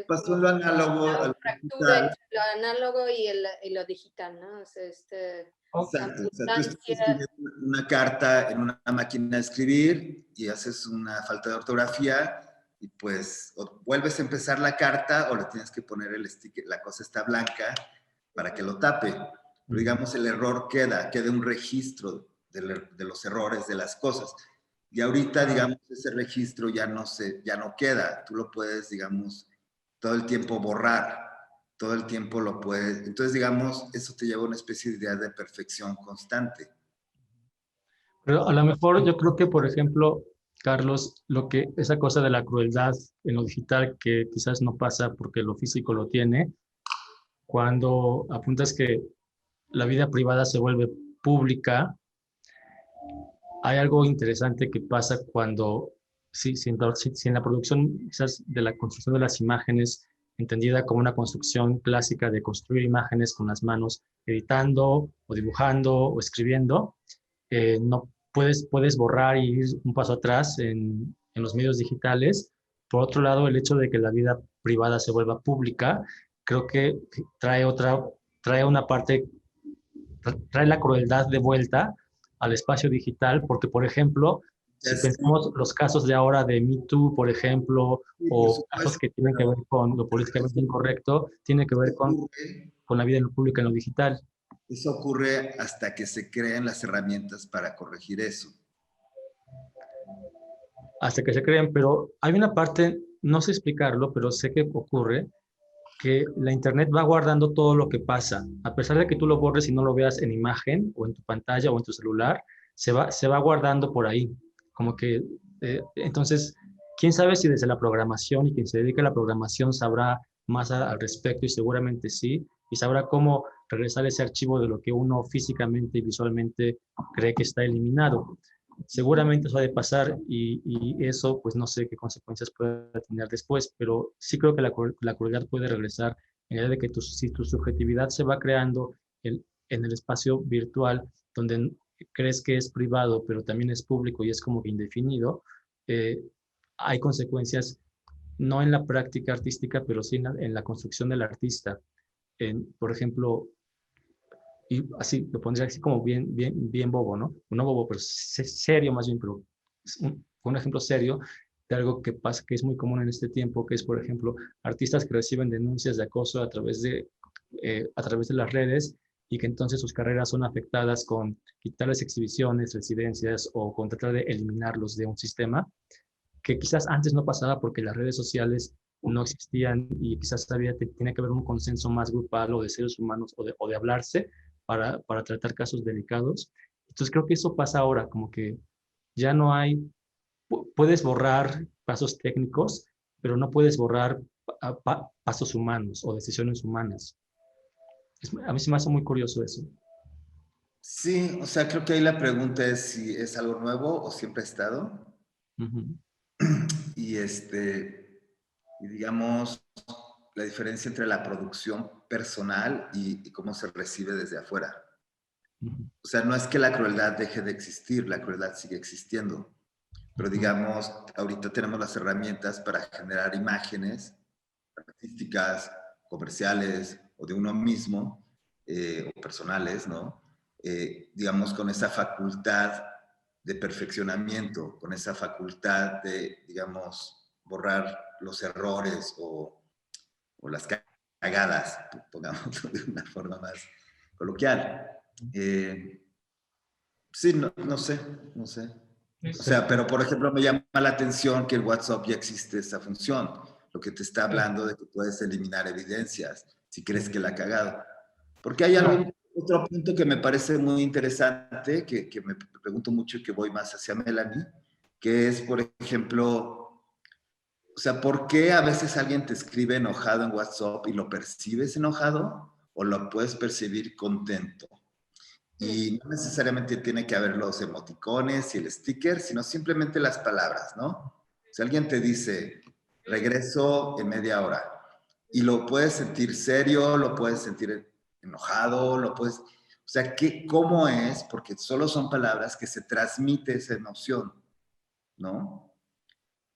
pasó lo análogo la fractura entre lo análogo y lo digital, ¿no? O sea, Exacto. O sea, tú estás escribiendo una carta en una máquina de escribir y haces una falta de ortografía y pues o vuelves a empezar la carta o le tienes que poner el sticker, la cosa está blanca para que lo tape. Pero digamos, el error queda un registro de los errores de las cosas. Y ahorita, digamos, ese registro ya no queda. Tú lo puedes, digamos, todo el tiempo borrar. Todo el tiempo lo puedes. Entonces, digamos, eso te lleva a una especie de idea de perfección constante. Pero a lo mejor yo creo que, por ejemplo, Carlos, esa cosa de la crueldad en lo digital que quizás no pasa porque lo físico lo tiene, cuando apuntas que la vida privada se vuelve pública, hay algo interesante que pasa cuando, si en la producción quizás de la construcción de las imágenes, entendida como una construcción clásica de construir imágenes con las manos, editando o dibujando o escribiendo, no puedes borrar y ir un paso atrás en los medios digitales. Por otro lado, el hecho de que la vida privada se vuelva pública, creo que trae una parte, trae la crueldad de vuelta, al espacio digital, porque, por ejemplo, si pensamos los casos de ahora de Me Too, por ejemplo, Sí, por o casos supuesto, que tienen que ver con lo políticamente incorrecto, tiene que ver con la vida en lo público, en lo digital. eso ocurre hasta que se creen las herramientas para corregir eso. Hasta que se creen, pero hay una parte, no sé explicarlo, pero sé que ocurre, que la internet va guardando todo lo que pasa. A pesar de que tú lo borres y no lo veas en imagen, o en tu pantalla, o en tu celular, se va guardando por ahí. Como que, entonces, quién sabe si desde la programación y quien se dedica a la programación sabrá más al respecto, y seguramente sí, y sabrá cómo regresar ese archivo de lo que uno físicamente y visualmente cree que está eliminado. Seguramente eso ha de pasar, y eso, pues no sé qué consecuencias puede tener después, pero sí creo que la crueldad puede regresar en la idea de que si tu subjetividad se va creando en el espacio virtual, donde crees que es privado, pero también es público y es como que indefinido, eh, hay consecuencias no en la práctica artística, pero sí en la construcción del artista. Por ejemplo, y así lo pondría así como bien bobo, ¿no? No bobo, pero serio más bien, pero es un ejemplo serio de algo que pasa, que es muy común en este tiempo, que es, por ejemplo, artistas que reciben denuncias de acoso a través de las redes, y que entonces sus carreras son afectadas con quitarles exhibiciones, residencias, o con tratar de eliminarlos de un sistema que quizás antes no pasaba porque las redes sociales no existían, y quizás tiene que haber un consenso más grupal o de seres humanos, o de hablarse para tratar casos delicados. Entonces creo que eso pasa ahora, como que ya no hay, puedes borrar pasos técnicos, pero no puedes borrar pasos humanos o decisiones humanas. A mí se me hace muy curioso eso. Sí, o sea, creo que ahí la pregunta es si es algo nuevo o siempre ha estado. Uh-huh. Y y digamos, la diferencia entre la producción personal y cómo se recibe desde afuera. Uh-huh. O sea, no es que la crueldad deje de existir, la crueldad sigue existiendo. Pero digamos, ahorita tenemos las herramientas para generar imágenes artísticas, comerciales o de uno mismo, o personales, ¿no? Digamos, con esa facultad de perfeccionamiento, con esa facultad de, digamos, borrar los errores o las cagadas, pongámoslo de una forma más coloquial. Sí, no sé. O sea, pero por ejemplo me llama la atención que el WhatsApp ya existe esa función, lo que te está hablando de que puedes eliminar evidencias si crees que la ha cagado. Porque hay otro punto que me parece muy interesante, que me pregunto mucho y que voy más hacia Melanie, que es, por ejemplo, o sea, ¿por qué a veces alguien te escribe enojado en WhatsApp y lo percibes enojado o lo puedes percibir contento? Y no necesariamente tiene que haber los emoticones y el sticker, sino simplemente las palabras, ¿no? Si alguien te dice, regreso en media hora, y lo puedes sentir serio, lo puedes sentir enojado, lo puedes... O sea, ¿cómo es? Porque solo son palabras que se transmite esa emoción, ¿no?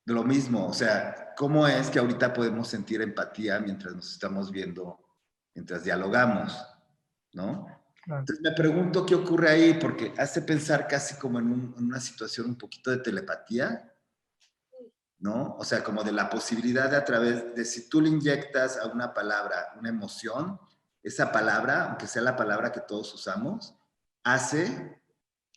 De lo mismo, o sea, ¿cómo es que ahorita podemos sentir empatía mientras nos estamos viendo, mientras dialogamos, ¿no? Entonces me pregunto qué ocurre ahí, porque hace pensar casi como en una situación un poquito de telepatía, ¿no? O sea, como de la posibilidad de a través de si tú le inyectas a una palabra una emoción, esa palabra, aunque sea la palabra que todos usamos, hace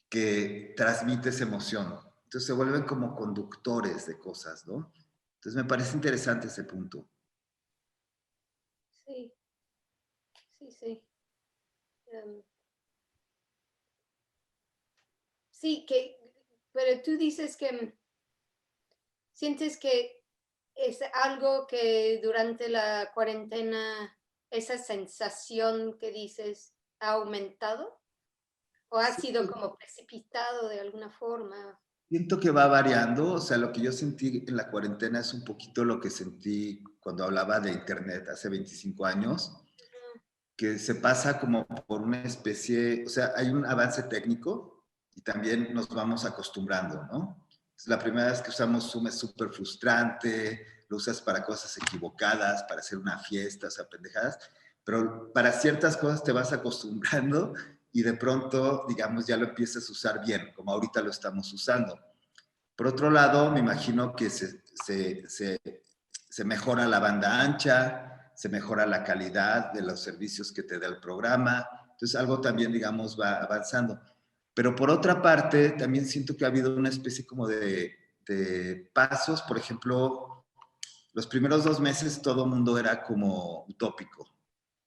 que transmite esa emoción. Entonces se vuelven como conductores de cosas, ¿no? Entonces me parece interesante ese punto. Sí, sí. Sí, pero tú dices que sientes que es algo que durante la cuarentena, esa sensación que dices ha aumentado, o ha sido como precipitado de alguna forma. Siento que va variando, o sea, lo que yo sentí en la cuarentena es un poquito lo que sentí cuando hablaba de internet hace 25 años, que se pasa como por una especie, o sea, hay un avance técnico y también nos vamos acostumbrando, ¿no? Entonces, la primera vez que usamos Zoom es súper frustrante, lo usas para cosas equivocadas, para hacer una fiesta, o sea, pendejadas, pero para ciertas cosas te vas acostumbrando y de pronto, digamos, ya lo empiezas a usar bien, como ahorita lo estamos usando. Por otro lado, me imagino que se mejora la banda ancha, se mejora la calidad de los servicios que te da el programa. Entonces, algo también, digamos, va avanzando. Pero por otra parte, también siento que ha habido una especie como de pasos. Por ejemplo, los primeros 2 meses todo el mundo era como utópico,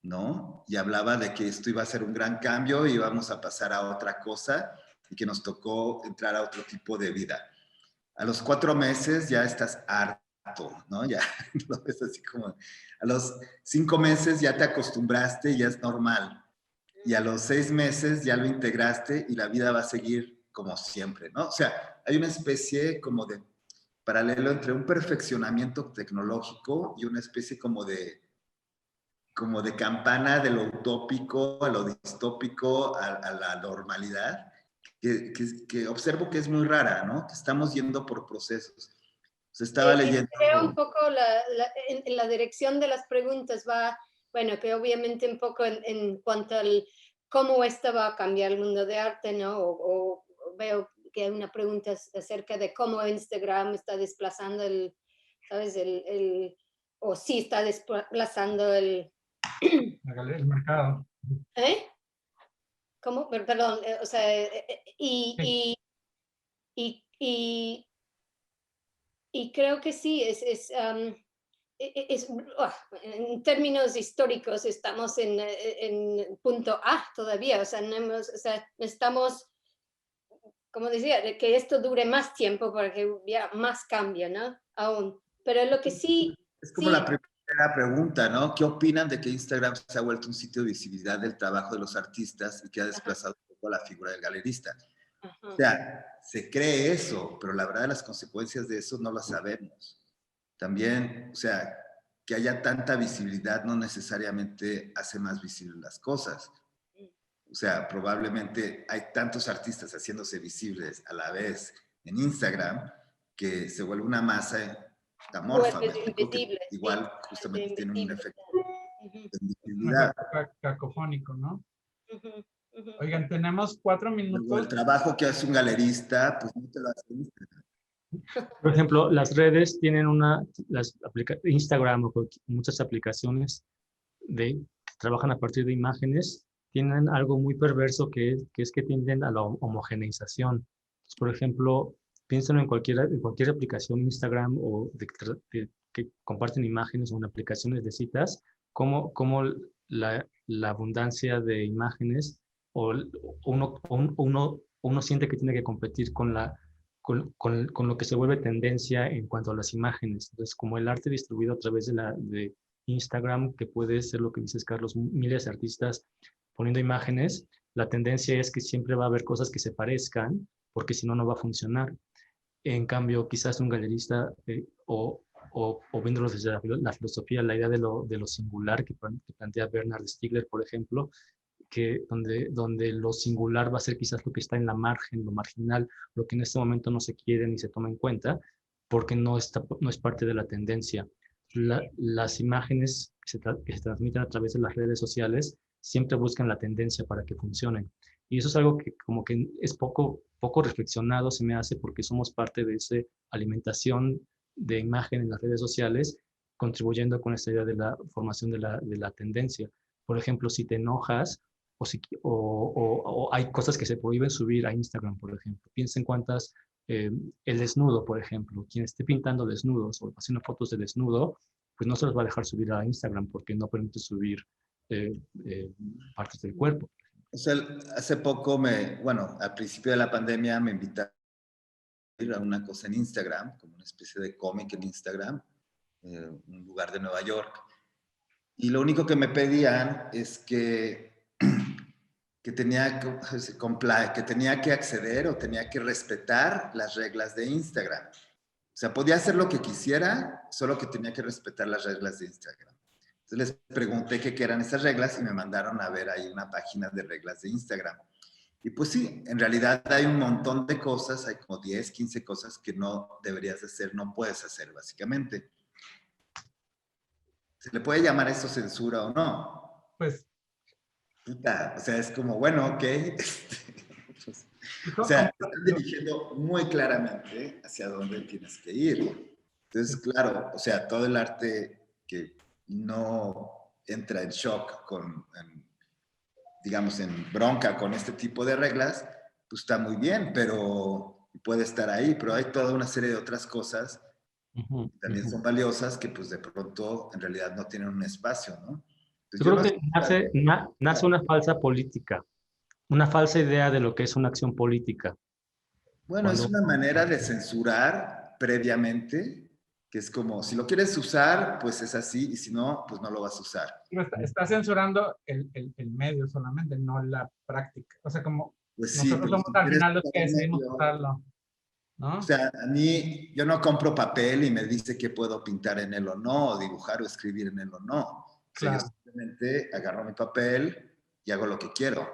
¿no? Y hablaba de que esto iba a ser un gran cambio y íbamos a pasar a otra cosa y que nos tocó entrar a otro tipo de vida. A los 4 meses ya estás harto, ¿no? Ya lo ves así como... A los 5 meses ya te acostumbraste y ya es normal. Y a los 6 meses ya lo integraste y la vida va a seguir como siempre, ¿no? O sea, hay una especie como de paralelo entre un perfeccionamiento tecnológico y una especie como de campana de lo utópico a lo distópico, a la normalidad, que observo que es muy rara, ¿no? Que estamos yendo por procesos. Se estaba leyendo... Creo un poco en la dirección de las preguntas va, bueno, que obviamente un poco en cuanto al cómo esta va a cambiar el mundo de arte, ¿no? O veo que hay una pregunta acerca de cómo Instagram está desplazando ¿sabes? O sí está desplazando el mercado. ¿Eh? ¿Cómo? Perdón, o sea, Sí. y creo que sí, en términos históricos estamos en punto A todavía, o sea, no hemos, o sea, estamos, como decía, de que esto dure más tiempo para que hubiera más cambio, ¿no? Aún. Pero lo que sí... Es como la primera pregunta, ¿no? ¿Qué opinan de que Instagram se ha vuelto un sitio de visibilidad del trabajo de los artistas y que ha desplazado un poco la figura del galerista? O sea, se cree eso, pero la verdad las consecuencias de eso no las sabemos. También, o sea, que haya tanta visibilidad no necesariamente hace más visibles las cosas. O sea, probablemente hay tantos artistas haciéndose visibles a la vez en Instagram que se vuelve una masa amorfa. Invisible, igual justamente tiene un efecto de Un invisibilidad. efecto cacofónico, ¿no? Oigan, tenemos 4 minutos. El trabajo que hace un galerista, pues no te lo hace Instagram. Por ejemplo, las redes tienen Instagram o muchas aplicaciones que trabajan a partir de imágenes, tienen algo muy perverso que es que tienden a la homogeneización. Entonces, por ejemplo, piensen en cualquier aplicación Instagram o que comparten imágenes o en aplicaciones de citas, como la abundancia de imágenes o uno siente que tiene que competir con lo que se vuelve tendencia en cuanto a las imágenes. Entonces, como el arte distribuido a través de Instagram, que puede ser lo que dices, Carlos, miles de artistas poniendo imágenes, la tendencia es que siempre va a haber cosas que se parezcan, porque si no, no va a funcionar. En cambio, quizás un galerista o viéndolo desde la filosofía, la idea de lo singular que plantea Bernard Stiegler, por ejemplo, que donde lo singular va a ser quizás lo que está en la margen, lo marginal, lo que en este momento no se quiere ni se toma en cuenta, porque no es parte de la tendencia. Las imágenes que se transmiten a través de las redes sociales siempre buscan la tendencia para que funcionen. Y eso es algo que como que es poco reflexionado, se me hace, porque somos parte de esa alimentación de imagen en las redes sociales, contribuyendo con esta idea de la formación de la tendencia. Por ejemplo, si te enojas, o hay cosas que se prohíben subir a Instagram, por ejemplo. Piensen cuántas, el desnudo, por ejemplo, quien esté pintando desnudos o haciendo fotos de desnudo, pues no se los va a dejar subir a Instagram porque no permite subir partes del cuerpo. O sea, hace poco bueno, al principio de la pandemia me invitaron a ir a una cosa en Instagram, como una especie de cómic en Instagram, un lugar de Nueva York. Y lo único que me pedían es que tenía que acceder o tenía que respetar las reglas de Instagram. O sea, podía hacer lo que quisiera, solo que tenía que respetar las reglas de Instagram. Entonces les pregunté qué eran esas reglas y me mandaron a ver ahí una página de reglas de Instagram. Y pues sí, en realidad hay un montón de cosas, hay como 10, 15 cosas que no deberías hacer, no puedes hacer básicamente. ¿Se le puede llamar esto censura o no? Pues puta, o sea, es como, bueno, ok. O sea, están dirigiendo muy claramente hacia dónde tienes que ir. Entonces, claro, o sea, todo el arte que no entra en shock digamos, en bronca con este tipo de reglas, pues está muy bien, pero puede estar ahí, pero hay toda una serie de otras cosas que también son valiosas que pues de pronto en realidad no tienen un espacio, ¿no? Entonces, Yo yo creo no que nace una falsa política, una falsa idea de lo que es una acción política. Bueno, es una manera de censurar previamente, que es como, si lo quieres usar, pues es así, y si no, pues no lo vas a usar. Está censurando el medio solamente, no la práctica. O sea, como Pues sí, nosotros pero somos si al quieres final los que usar el decidimos medio, usarlo, ¿no? o sea, a mí, yo no compro papel y me dice que puedo pintar en él o no, o dibujar o escribir en él o no. O sea, yo Claro, simplemente agarro mi papel y hago lo que quiero.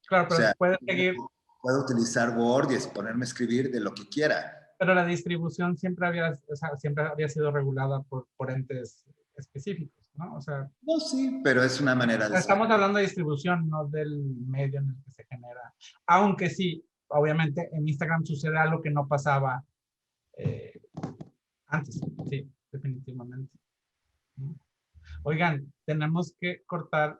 claro, O pero sea, puede seguir, puedo utilizar Word y ponerme a escribir de lo que quiera. pero la distribución siempre siempre había sido regulada por entes específicos, ¿no? O sea, No, sí, pero es una manera de ser. estamos hablando de distribución, no del medio en el que se genera. Aunque sí, obviamente en Instagram sucede algo que no pasaba antes, sí, definitivamente. Oigan, tenemos que cortar